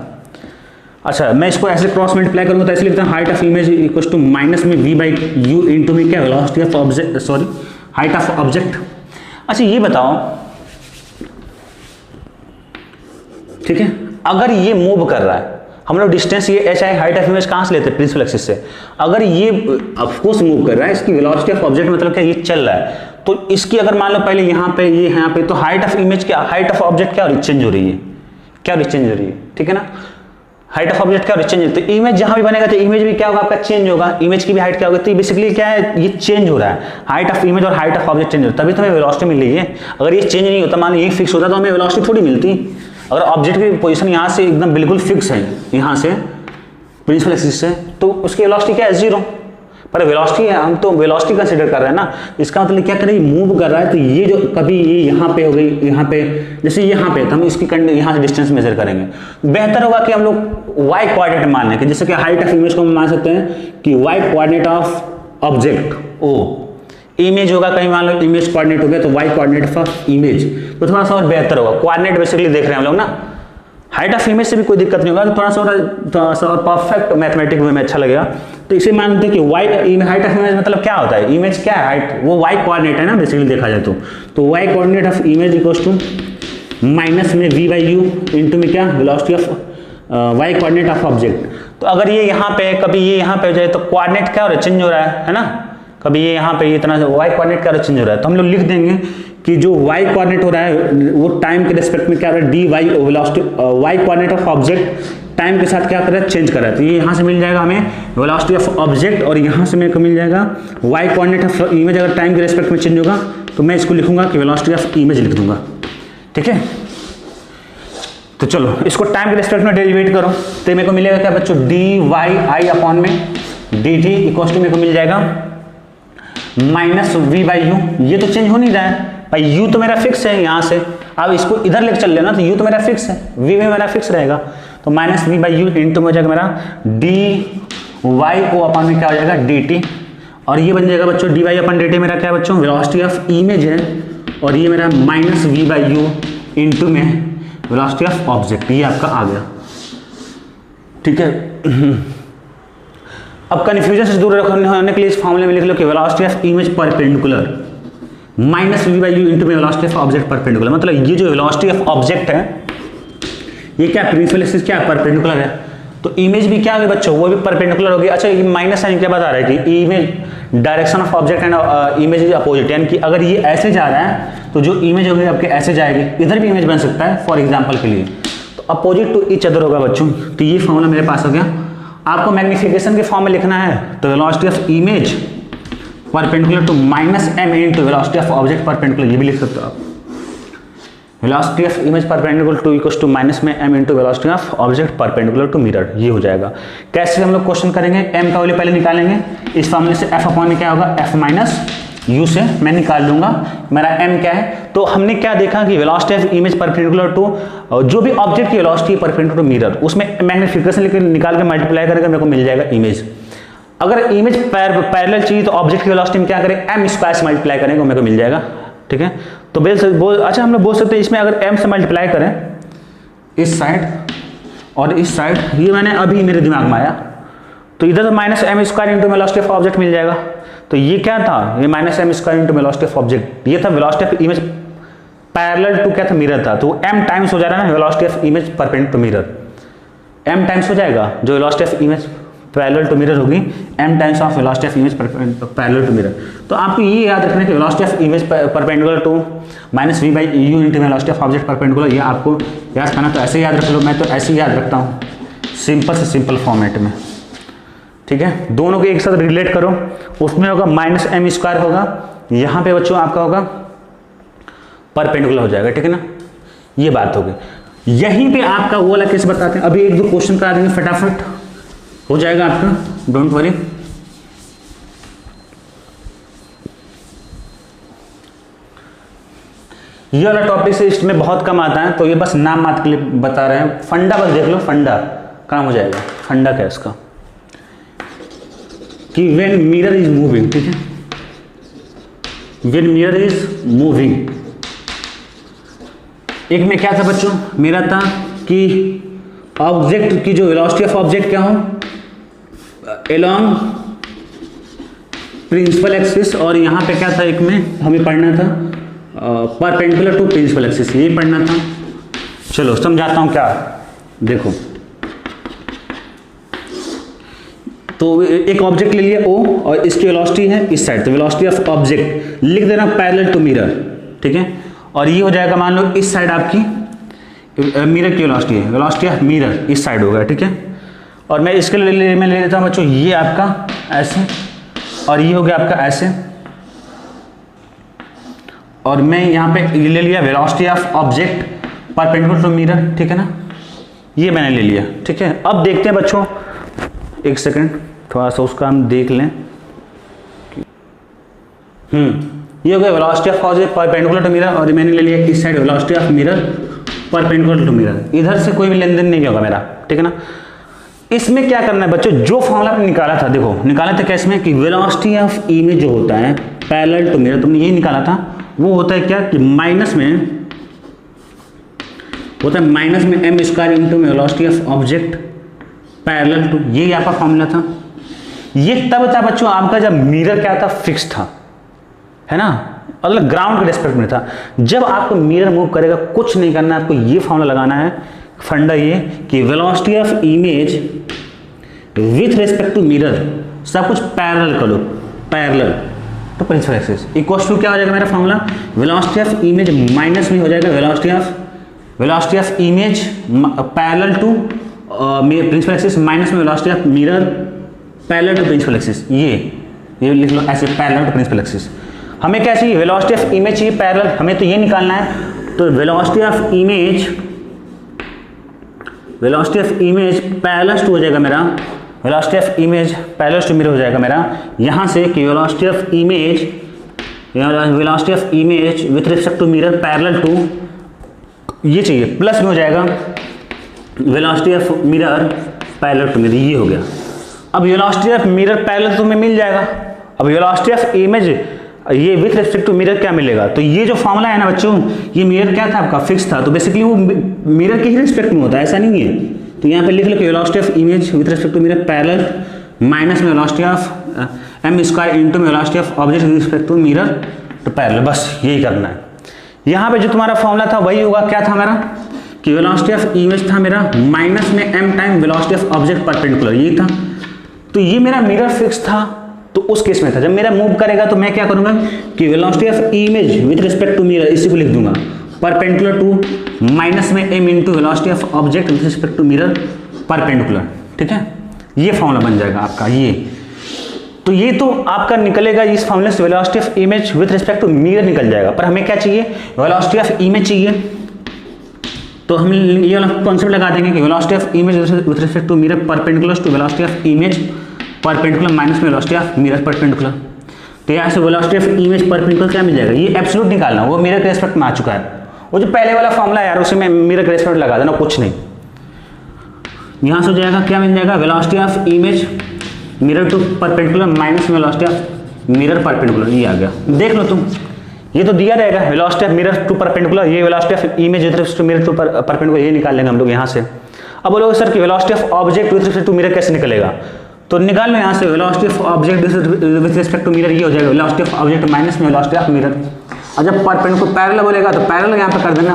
अच्छा मैं इसको ऐसे क्रॉस मल्टीप्लाई करूंगा तो ऐसे लिखता हूँ, height of image equals to minus में वी बाई यू इंटू में क्या, velocity of object, sorry height of object. अच्छा ये बताओ, ठीक है, अगर ये मूव कर रहा है, हम लोग डिस्टेंस ये H I height of image कहाँ से लेते हैं, प्रिंसिपल एक्सिस से। अगर ये ऑफकोर्स मूव कर रहा है, इसकी वेलोसिटी ऑफ ऑब्जेक्ट मतलब क्या, ये चल रहा है, तो इसकी अगर मान लो पहले यहाँ पे ये यहाँ पे, तो हाइट ऑफ इमेज क्या, हाइट ऑफ ऑब्जेक्ट क्या चेंज हो रही है, क्या चेंज हो रही है, ठीक है ना। हाइट ऑफ ऑब्जेक्ट क्या चेंज है, तो इमेज जहां भी बनेगा तो इमेज भी क्या होगा आपका, चेंज होगा, इमेज की भी हाइट क्या होगी। तो बेसिकली क्या है, ये चेंज हो रहा है, हाइट ऑफ इमेज और हाइट ऑफ ऑब्जेक्ट चेंज हो रहा है, तभी तो हमें वेलोसिटी मिल रही है। अगर ये चेंज नहीं होता, मान लो ये फिक्स होता तो हमें वेलोसिटी थोड़ी मिलती। अगर ऑब्जेक्ट की पोजीशन यहाँ से एकदम बिल्कुल फिक्स है, यहाँ से प्रिंसिपल एक्सिस से, तो उसकी वेलोसिटी क्या है, जीरो। पर वेलोसिटी है, हम तो वेलोसिटी कंसीडर कर रहे हैं ना, इसका मतलब क्या करें, मूव कर रहा है, तो ये जो कभी ये यहाँ पे हो गई, यहाँ पे जैसे यहाँ पे, तो हम इसकी यहाँ से डिस्टेंस मेजर करेंगे। बेहतर होगा कि हम लोग वाई कोऑर्डिनेट मान लें, कि जैसे कि हाइट ऑफ इमेज को हम मान सकते हैं कि y coordinate of object or image होगा, कहीं मान लो इमेज कोऑर्डिनेट हो गया तो वाई कोऑर्डिनेट ऑफ इमेज, तो थोड़ा सा और बेहतर होगा। कोऑर्डिनेट बेसिकली देख रहे हैं हम लोग ना, हाइट ऑफ इमेज से भी कोई दिक्कत नहीं होगा, तो थोड़ा सा और परफेक्ट मैथमेटिक वे में अच्छा लगेगा। तो इसे मानते हैं कि वाई हाइट ऑफ इमेज मतलब क्या होता है, इमेज क्या है, हाइट वो वाई कोऑर्डिनेट है ना बेसिकली देखा जाए तो y coordinate of image equals to minus में v बाई यू इंटू में क्या velocity of y coordinate of object. तो अगर ये यहाँ पे कभी ये यहाँ पे हो जाए तो कोऑर्डिनेट क्या हो रहा है, चेंज हो रहा है ना, कभी ये यहाँ पे इतना वाई कोऑर्डिनेट क्या चेंज हो रहा है, तो हम लोग लिख देंगे कि जो वाई कोऑर्डिनेट हो रहा है वो टाइम के रिस्पेक्ट में क्या हो रहा है, d y velocity y coordinate of object time के साथ क्या कर रहा है, चेंज कर रहा है। तो ये यहाँ से मिल जाएगा हमें वेलोसिटी ऑफ ऑब्जेक्ट, और यहाँ से मेरे को मिल जाएगा वाई कोऑर्डिनेट ऑफ इमेज। अगर टाइम के रिस्पेक्ट में चेंज होगा तो मैं इसको लिखूंगा कि वेलोसिटी ऑफ इमेज लिख दूंगा, ठीक है। तो चलो इसको टाइम के रिस्पेक्ट में डेरिवेट करो, तो मेरे को मिलेगा क्या बच्चों, डी वाई आई अपॉन में डी टी इक्वल टू मेरे को मिल जाएगा माइनस वी बाई यू। ये तो चेंज हो नहीं रहा है भाई, यू तो मेरा फिक्स है यहाँ से, अब इसको इधर लेकर चल लेना, तो यू तो मेरा फिक्स है, वी में मेरा फिक्स रहेगा, तो minus v by u into हो जाएगा मेरा डी वाई ओ अपॉन में क्या हो जाएगा डी टी, और ये बन जाएगा बच्चों d y upon d t मेरा क्या है बच्चों, वेलोसिटी ऑफ इमेज है, और ये मेरा minus v by u into में वेलोसिटी ऑफ ऑब्जेक्ट, ये आपका आ गया, ठीक है। अब कन्फ्यूजन से दूर होने के लिए इस फॉर्मूले में लिख लो कि velocity of image perpendicular minus v by u into में वेलोसिटी ऑफ ऑब्जेक्ट परपेंडिकुलर। मतलब ये जो वेलोसिटी ऑफ ऑब्जेक्ट है ये क्या प्रिंसिपल एक्सिस क्या परपेंडिकुलर है, तो इमेज भी क्या होगी बच्चों, वो भी परपेंडिकुलर होगी। अच्छा ये माइनस साइन क्या बता रहा है कि image direction of object and image is opposite, यानी कि अगर ये ऐसे जा रहा है तो जो इमेज होगी आपके ऐसे जाएगी, इधर भी इमेज बन सकता है फॉर एग्जाम्पल के लिए, तो अपोजिट टू ईच अदर होगा बच्चों। तो ये फॉर्मूला मेरे पास हो गया। आपको मैग्निफिकेशन के फॉर्म में लिखना है तो velocity of image perpendicular to minus m into velocity of object perpendicular, ये भी लिख सकते हो आप, velocity of image perpendicular to equals to minus में m into velocity of object perpendicular to mirror, ये हो जाएगा। कैसे हम लोग क्वेश्चन करेंगे, एम का वैल्यू पहले निकालेंगे, इस फॉर्मूले से एफ अपॉन में क्या होगा, एफ माइनस यू से मैं निकाल लूंगा मेरा एम क्या है। तो हमने क्या देखा कि velocity of image perpendicular to जो भी ऑब्जेक्ट की वेलोसिटी है परपेंडिकुलर टू मिरर, उसमें मैग्निफिकेशन लेकर निकाल के मल्टीप्लाई करेंगे मेरे को मिल जाएगा इमेज। अगर इमेज पैरेलल चाहिए तो ऑब्जेक्ट की वेलोसिटी में क्या करें, एम स्क्वायर से मल्टीप्लाई करेंगे मेरे को मिल जाएगा, ठीक है। तो अच्छा हम लोग बोल सकते हैं इसमें अगर एम से मल्टीप्लाई करें इस साइड और इस साइड, ये मैंने अभी मेरे दिमाग में आया, तो इधर तो minus m square into velocity of object मिल जाएगा। तो ये क्या था, ये minus m square into velocity of object, ये था velocity of image parallel to क्या था, मिरर था, तो एम टाइम्स हो जा रहा है ना velocity of image perpendicular to mirror, m times हो जाएगा जो velocity of image parallel to mirror होगी, m times of velocity of image parallel to mirror. तो आपको ये याद रखना है कि velocity of image perpendicular to minus v by u into velocity of object perpendicular, ये आपको याद करना, तो ऐसे याद रख लो, मैं तो ऐसे ही याद रखता हूँ सिंपल से सिंपल फॉर्मेट में, ठीक है। दोनों को एक साथ रिलेट करो, उसमें होगा माइनस एम स्क्वायर होगा, यहाँ पे बच्चों आपका होगा परपेंडिकुलर हो जाएगा, ठीक है ना, ये बात होगी। यहीं पे आपका वो वाला केस बताते हैं, अभी एक दो क्वेश्चन करा देंगे फटाफट हो जाएगा आपका, डोंट वरी। ये वाला टॉपिक से इसमें बहुत कम आता है, तो ये बस नाम मात्र के लिए बता रहे हैं, फंडा बस देख लो, फंडा काम हो जाएगा। फंडा क्या है इसका कि व्हेन मिरर इज मूविंग, ठीक है, व्हेन मिरर इज मूविंग, एक में क्या था बच्चों मेरा था कि ऑब्जेक्ट की जो वेलोसिटी ऑफ ऑब्जेक्ट क्या हो अलोंग प्रिंसिपल एक्सिस, और यहाँ पे क्या था एक में हमें पढ़ना था परपेंडिकुलर टू प्रिंसिपल एक्सिस, यही पढ़ना था। चलो समझाता हूँ क्या, देखो तो एक ऑब्जेक्ट ले लिया O और इसकी वेलोसिटी है इस साइड, तो वेलोसिटी ऑफ ऑब्जेक्ट लिख देना पैरेलल टू मिरर, ठीक है, और ये हो जाएगा मान लो इस साइड आपकी मिरर की वेलोसिटी है, वेलोसिटी ऑफ मिरर इस साइड होगा, ठीक है। और मैं इसके लिए मैं ले लेता हूँ बच्चों ये आपका ऐसे और ये हो गया आपका ऐसे, और मैं यहाँ पे ले लिया velocity of object perpendicular to mirror, ठीक है ना, ये मैंने ले लिया, ठीक है। अब देखते हैं बच्चों, एक सेकंड थोड़ा सा उसका हम देख लें। ये हो गया velocity of object perpendicular to mirror, और मैंने ले लिया इस side velocity of mirror perpendicular to mirror, इधर से कोई भी लेन देन नहीं होगा मेरा, ठीक है ना। इसमें क्या करना है बच्चों, जो फॉर्मूला आपने निकाला था, देखो निकाला था कैसे में कि वेलोसिटी ऑफ इमेज जो होता है पैरेलल टू मिरर, तुमने ये निकाला था, वो होता है क्या कि माइनस में होता है माइनस में m square into velocity of object parallel to, ये आपका फॉर्मूला था। ये तब था बच्चों आपका जब मिरर क्या था, फिक्स था, है ना, मतलब ग्राउंड के रेस्पेक्ट में था। जब आपको मिरर मूव करेगा कुछ नहीं करना है, आपको ये फॉर्मूला लगाना है, फंडा ये कि velocity of image with respect to mirror सब कुछ पैरेलल करो, पैरेलल तो प्रिंसिपल एक्सिस इक्वल्स टू क्या हो जाएगा मेरा formula, velocity of image minus में हो जाएगा velocity of image parallel to principal axis minus में velocity of mirror parallel to principal axis. ये लिख लो ऐसे, पैरेलल टू प्रिंसिपल एक्सिस। हमें क्या चाहिए, वेलोसिटी ऑफ इमेज चाहिए पैरेलल, हमें तो ये निकालना है। तो velocity of image parallel to हो जाएगा मेरा, velocity of image parallel to mirror हो जाएगा मेरा यहाँ से कि velocity of image with respect to mirror parallel to, ये चाहिए, प्लस में हो जाएगा velocity of mirror parallel to mirror, ये हो गया। अब वेलोसिटी ऑफ मिरर पैरेलल तो तुम्हें मिल जाएगा। अब वेलोसिटी ऑफ इमेज ये विथ रिस्पेक्ट टू मिरर क्या मिलेगा, तो ये जो फॉर्मूला है ना बच्चों, ये मिरर क्या था आपका, फिक्स था, तो बेसिकली वो मिरर के ही रिस्पेक्ट में होता है, ऐसा नहीं है। तो यहाँ पे लिख लो कि velocity of image with respect to mirror parallel minus में velocity of m square into velocity of object with respect to mirror तो पैरेलल, बस यही करना है। यहाँ पे जो तुम्हारा फॉर्मूला था वही होगा, क्या था मेरा कि वेलोसिटी ऑफ इमेज था मेरा माइनस में m time velocity of object perpendicular, ये था। तो ये मेरा मिरर फिक्स था, तो उस केस में था जब मेरा मूव करेगा तो मैं क्या करूंगा कि velocity of image with respect to mirror इसी को लिख दूंगा परपेंडिकुलर टू माइनस में m into velocity of object with respect to mirror perpendicular, ठीक है, ये फॉर्मूला बन जाएगा आपका ये। तो ये तो आपका निकलेगा इस फॉर्मूले से, velocity of image with respect to mirror निकल जाएगा, पर हमें क्या चाहिए, वेलोसिटी ऑफ इमेज चाहिए। तो हम ये वाला कॉन्सेप्ट लगा देंगे कि velocity of image with respect to mirror perpendicular to velocity of image perpendicular minus में वेलोसिटी ऑफ मिरर परपेंडिकुलर। तो यहाँ से वेलोसिटी ऑफ इमेज परपेंडिकुलर क्या मिल जाएगा, ये एब्सोल्यूट निकालना, वो मिरर के रेस्पेक्ट में आ चुका है। वो जो पहले वाला फॉर्मूला है यार, उसे मैं मिरर के रेस्पेक्ट लगा देना, कुछ नहीं। यहाँ से हो जाएगा क्या मिल जाएगा, velocity of image mirror to perpendicular minus में वेलोसिटी ऑफ मिरर परपेंडिकुलर, ये आ गया। देख लो तुम, ये तो दिया रहेगा velocity of mirror to perpendicular, ये velocity of image with respect to mirror to perpendicular, ये निकाल लेंगे हम लोग यहाँ से। अब बोलोगे सर कि velocity of object with respect to mirror कैसे निकलेगा, तो निकाल लो यहाँ से velocity of object with respect to mirror, ये हो जाएगा वेलोसिटी ऑफ ऑब्जेक्ट माइनस में वेलोसिटी ऑफ मिरर। और जब परपेंडिकुलर पैरेलल बोलेगा तो पैरेलल यहाँ पे कर देना,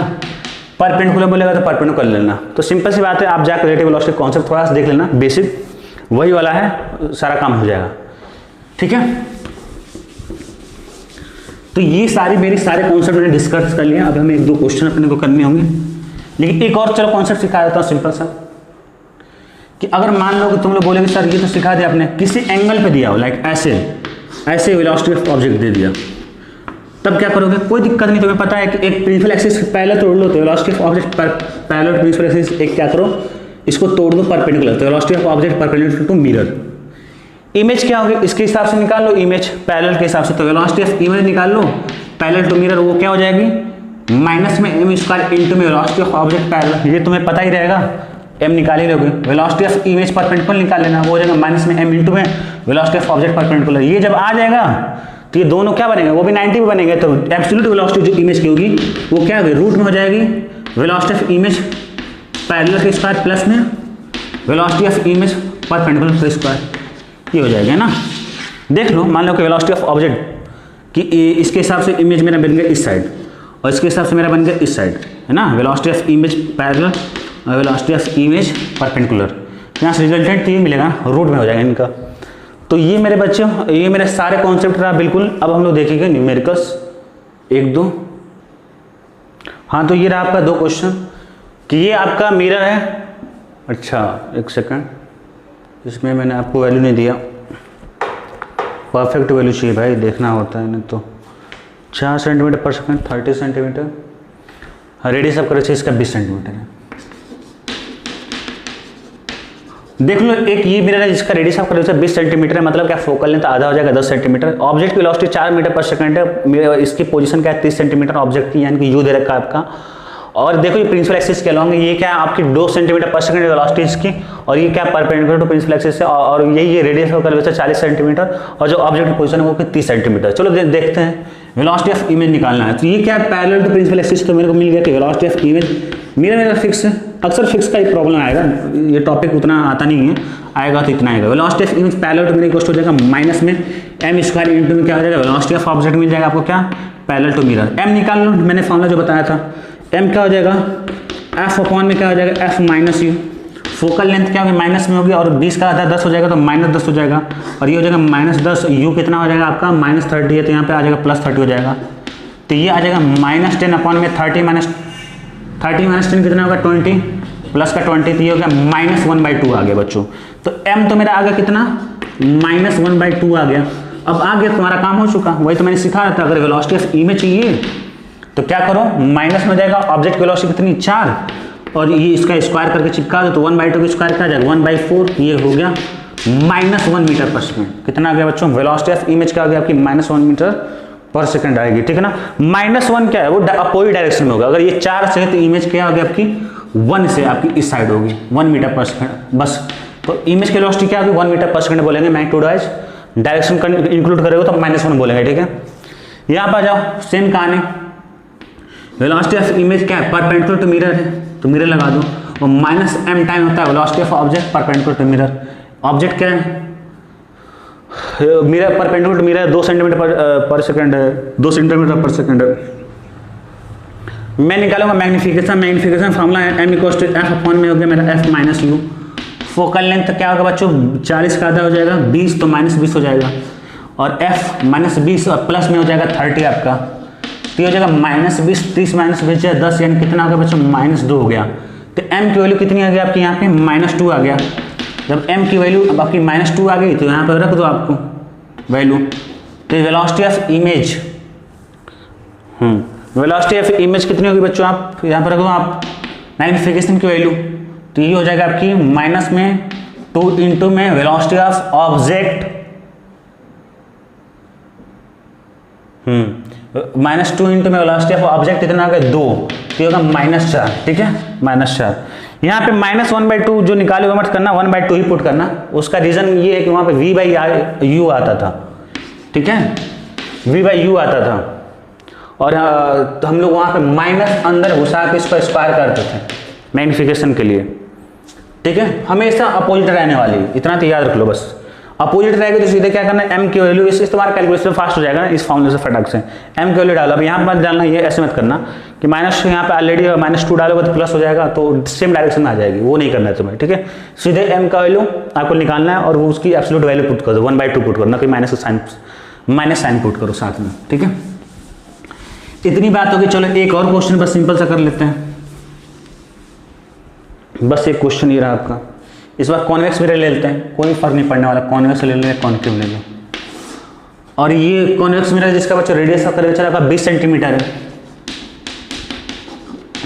परपेंडिकुलर बोलेगा तो परपेंडिकुलर कर लेना। तो सिंपल सी बात है, आप जाकर रिलेटिव वेलोसिटी कॉन्सेप्ट थोड़ा सा देख लेना, बेसिक वही वाला है, सारा काम हो जाएगा, ठीक है। तो ये मेरी सारे कॉन्सेप्ट मैंने डिस्कस कर लिया। अब हमें एक दो क्वेश्चन अपने को करने होंगे, लेकिन एक और चलो कॉन्सेप्ट सिखा देता हूँ सिंपल सा, कि अगर मान लो कि तुम लोग बोलेगे सर ये तो सिखा दिया आपने, किसी एंगल पे दिया हो, लाइक ऐसे वेलोसिटी ऑफ ऑब्जेक्ट दे दिया, तब क्या करोगे, कोई दिक्कत नहीं। तुम्हें पता है कि एक प्रिंसिपल एक्सिस पहले तोड़ लो, तो velocity of object parallel principal axis एक क्या करो, इसको तोड़ दो परपेंडिकुलर, तो velocity of object perpendicular to mirror. Image क्या होगी, इसके हिसाब से निकाल लो, इमेज पैरेलल के हिसाब से, तो वेलोसिटी ऑफ इमेज निकाल लो पैरेलल टू मिरर, वो क्या हो जाएगी माइनस में एम स्क्वायर इंटू में वेलोसिटी ऑफ ऑब्जेक्ट पैरेलल, ये तुम्हें पता ही रहेगा, एम निकाल ही लोगे। वेलोसिटी ऑफ इमेज परपेंडिकुलर निकाल लेना, वो हो जाएगा माइनस में एम इंटू में वेलोसिटी ऑफ ऑब्जेक्ट परपेंडिकुलर। ये जब आ जाएगा तो ये दोनों क्या बनेंगे, वो भी 90 पे बनेंगे, तो एब्सोल्यूट वेलोसिटी जो इमेज की होगी वो क्या होगी, रूट में हो जाएगी वेलोसिटी ऑफ इमेज पैरेलल के स्क्वायर प्लस में वेलोसिटी ऑफ इमेज परपेंडिकुलर के स्क्वायर, ये हो जाएगा ना। देख लो, मान लो कि वेलोसिटी ऑफ ऑब्जेक्ट कि इसके हिसाब से इमेज मेरा बन गया इस साइड, और इसके हिसाब से मेरा बन गया इस साइड, है ना, वेलोसिटी ऑफ इमेज पैरेलल और वेलोसिटी ऑफ इमेज परपेंडिकुलर। यहाँ से रिजल्टेंट ये मिलेगा, रूट में हो जाएगा इनका। तो ये मेरे बच्चों, ये मेरे सारे कॉन्सेप्ट रहा बिल्कुल। अब हम लोग देखेंगे न्यूमेरिकल्स 1-2। हाँ, तो ये रहा आपका 2 क्वेश्चन कि ये आपका मिरर है। अच्छा एक सेकंड, इसमें मैंने आपको वैल्यू नहीं दिया, परफेक्ट वैल्यू चाहिए भाई, देखना होता है ना। तो 4 centimetre per second 30 centimetre, radius of curvature इसका 20 सेंटीमीटर है। देख लो, एक ये मिरर है जिसका रेडियस ऑफ कर्वेचर 20 सेंटीमीटर है, मतलब क्या फोकल लेंथ आधा हो जाएगा 10 सेंटीमीटर। ऑब्जेक्ट की वेलोसिटी 4 मीटर पर सेकंड है, इसकी पोजीशन क्या है 30 सेंटीमीटर ऑब्जेक्ट की, यानी कि यू दे रखा है आपका। और देखो ये प्रिंसिपल एक्सिस के अलॉन्ग ये क्या है आपकी 2 सेंटीमीटर पर सेकंड वेलोसिटी इसकी, और ये क्या परपेंडिकुलर टू प्रिंसिपल एक्सिस है, और ये रेडियस ऑफ कर्वेचर 40 सेंटीमीटर, और जो ऑब्जेक्ट की पोजीशन है वो 30 सेंटीमीटर। चलो देखते हैं वेलोसिटी ऑफ इमेज निकालना है। तो ये क्या है पैरेलल टू प्रिंसिपल एक्सिस, तो मेरे को मिल गया कि वेलोसिटी ऑफ इमेज मेरा फिक्स है। अक्सर फिक्स का एक प्रॉब्लम आएगा, ये टॉपिक उतना आता नहीं है, आएगा तो इतना आएगा। Velocity of image parallel to मेरे इक्वल हो जाएगा माइनस में m स्क्वायर इंटू में क्या हो जाएगा वेलोसिटी ऑफ ऑब्जेक्ट मिल जाएगा आपको क्या पैरेलल टू मिरर। m निकाल लो, मैंने फॉर्मूला जो बताया था, m क्या हो जाएगा f अपॉन में क्या हो जाएगा f minus u. Focal length क्या होगी माइनस में होगी, और 20 का आधा 10 हो जाएगा तो -10 हो जाएगा, और ये हो जाएगा -10, u कितना हो जाएगा आपका -30 है तो यहाँ पे आ जाएगा +30 हो जाएगा, तो ये आ जाएगा -10 अपॉन में 30 माइनस 10 कितना होगा 20 प्लस का 20, तो ये हो गया -1/2 आ गया बच्चों। तो m तो मेरा आ गया कितना -1/2 आ गया। अब आ गया तुम्हारा काम हो चुका, वही तो मैंने सिखाया था। अगर वेलोसिटी ऑफ इमेज चाहिए तो क्या करो माइनस में हो जाएगा ऑब्जेक्ट की वेलोसिटी कितनी 4, और ये इसका स्क्वायर करके चिपका दो तो 1/2 का स्क्वायर क्या आ जाएगा 1/4, ये हो गया -1 मीटर पर सेकेंड। कितना आ गया बच्चों वेलोसिटी ऑफ इमेज क्या आ गया आपकी -1 मीटर पर सेकेंड आएगी, ठीक है ना। -1 क्या है वो अपोजिट डायरेक्शन में होगा, अगर ये 4 से है तो इमेज क्या होगी आपकी 1 से आपकी इस साइड होगी 1 मीटर पर सेकेंड बस। तो इमेज की वेलोसिटी क्या होगी 1 मीटर पर सेकेंड बोलेंगे, मैग्नीट्यूड वाइज डायरेक्शन इंक्लूड करेगा तो -1 बोलेंगे, ठीक है। यहाँ पर आ जाओ, सेम कहानी, वेलोसिटी ऑफ इमेज क्या है परपेंडिकुलर टू मिरर है तो मिरर लगा दो, और -m टाइम होता है velocity of object perpendicular to mirror. Object क्या है mirror perpendicular to mirror 2 centimetre per second है, 2 सेंटीमीटर पर सेकंड है। मैं निकालूंगा मैग्निफिकेशन फार्मूला है m equal to f upon में हो गया मेरा f minus u. Focal length क्या होगा बच्चों 40 का आधा हो जाएगा 20 तो -20 हो जाएगा, और f -20 और प्लस में हो जाएगा 30 आपका, तो हो जाएगा -20 30 -20 है 10, यानी कितना होगा बच्चों -2 हो गया। तो m की वैल्यू कितनी आ गई आपकी यहाँ पे -2 आ गया। जब m की वैल्यू अब आपकी -2 आ गई तो यहाँ पर रख दो आपको वैल्यू, तो velocity of image velocity of image कितनी होगी बच्चों आप यहाँ पर रखो आप मैग्निफिकेशन की वैल्यू, तो ये हो जाएगा आपकी माइनस में 2 इंटू में वेलोसिटी ऑफ ऑब्जेक्ट -2 इंटू में वेलोसिटी ऑफ ऑब्जेक्ट कितना आ गया 2, तो होगा -4, ठीक है -4। यहाँ पे -1/2 जो निकाले मत करना 1/2 ही पुट करना, उसका रीजन ये है कि वहाँ पे v/u आता था, ठीक है v/u आता था, और तो हम लोग वहाँ पे माइनस अंदर घुसा के इसको स्क्वायर करते थे मैग्निफिकेशन के लिए, ठीक है। हमेशा अपोजिट रहने वाली, इतना तो याद रख लो बस। अपोजिट रहेगी तो सीधे क्या करना है m की वैल्यू इस तुम्हारा कैलकुलेशन फास्ट हो जाएगा ना इस फॉर्मूले से फटाक से। m की वैल्यू डालो, अब यहाँ पर डालना ये ऐसे मत करना कि माइनस यहाँ पे ऑलरेडी -2 डालोगे तो प्लस हो जाएगा, तो सेम डायरेक्शन में आ जाएगी, वो नहीं करना है तुम्हें, ठीक है। सीधे m का वैल्यू आपको निकालना है और वो उसकी एब्सोल्यूट वैल्यू पुट कर दो 1/2 पुट करो ना, कोई माइनस साइन पुट करो साथ में, ठीक है। इतनी बात होगी। चलो एक और क्वेश्चन बस सिंपल सा कर लेते हैं, बस एक क्वेश्चन ये रहा आपका। इस बार कॉन्वेक्स मिरर ले लेते हैं, कोई फर्क नहीं पड़ने वाला, कॉन्वेक्स ले लें कॉन्केव ले लो। और ये कॉन्वेक्स मिरर जिसका बच्चा रेडियस ऑफ कर्वेचर आपका 20 सेंटीमीटर है,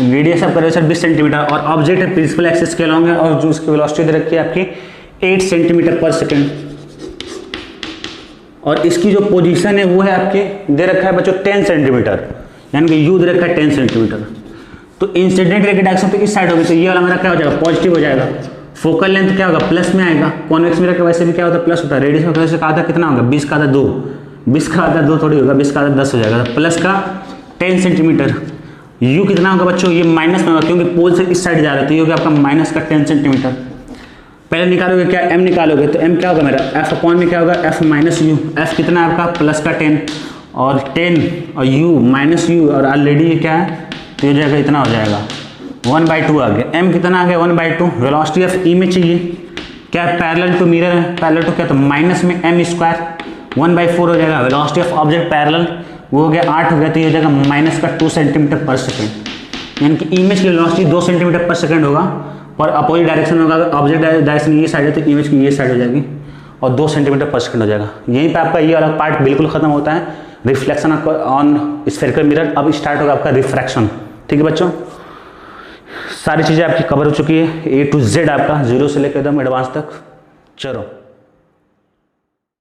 रेडियस ऑफ कर्वेचर 20 सेंटीमीटर, और ऑब्जेक्ट है प्रिंसिपल एक्सिस के अलॉन्ग है, और जो उसकी वेलोसिटी दे रखी है आपकी 8 सेंटीमीटर पर सेकेंड, और इसकी जो पोजीशन है वो है आपके दे रखा है बच्चों 10 सेंटीमीटर, यानी कि यू दे रखा है 10 सेंटीमीटर। तो इंसिडेंट रे की डायरेक्शन तो इस साइड होगी, तो ये वाला मेरा क्या हो जाएगा पॉजिटिव हो जाएगा। फोकल लेंथ क्या होगा प्लस में आएगा, कॉन्वेक्स मिरर के वैसे भी क्या होता है प्लस होता है, रेडियस में वैसे का आधा कितना होगा 20 का आधा 2, 20 का आधा 2 थोड़ी होगा, 20 का आधा 10 हो जाएगा, प्लस का 10 सेंटीमीटर। यू कितना होगा बच्चों, ये माइनस में होगा क्योंकि पोल से इस साइड जा रहा है, तो ये होगा आपका माइनस का 10 सेंटीमीटर। पहले निकालोगे क्या m निकालोगे, तो m क्या होगा मेरा f अपॉन में क्या होगा f माइनस यू, f कितना है आपका प्लस का 10 और 10 और u माइनस यू, और ऑलरेडी ये क्या है तो ये जाएगा इतना हो जाएगा 1/2 आ गया। m कितना आ गया 1/2। वेलोसिटी ऑफ इमेज चाहिए क्या है पैरेलल टू मिरर है, पैरेलल टू क्या तो माइनस में m स्क्वायर 1/4 हो जाएगा। वेलोसिटी ऑफ ऑब्जेक्ट पैरेलल वो हो गया 8 हो गया, तो ये हो जाएगा माइनस का 2 सेंटीमीटर पर सेकेंड, यानी कि इमेज की वेलोसिटी 2 सेंटीमीटर पर सेकेंड होगा, और अपोजिट डायरेक्शन में होगा, ऑब्जेक्ट डायरेक्शन ये साइड है तो इमेज की ये साइड हो जाएगी, और 2 सेंटीमीटर पर सेकेंड हो जाएगा। यहीं पे आपका ये वाला पार्ट बिल्कुल खत्म होता है, रिफ्लेक्शन ऑन स्फेरिकल मिरर। अब स्टार्ट होगा आपका रिफ्रैक्शन, ठीक है बच्चों। सारी चीज़ें आपकी कवर हो चुकी है, A to Z आपका 0 से लेकर एकदम एडवांस तक। चलो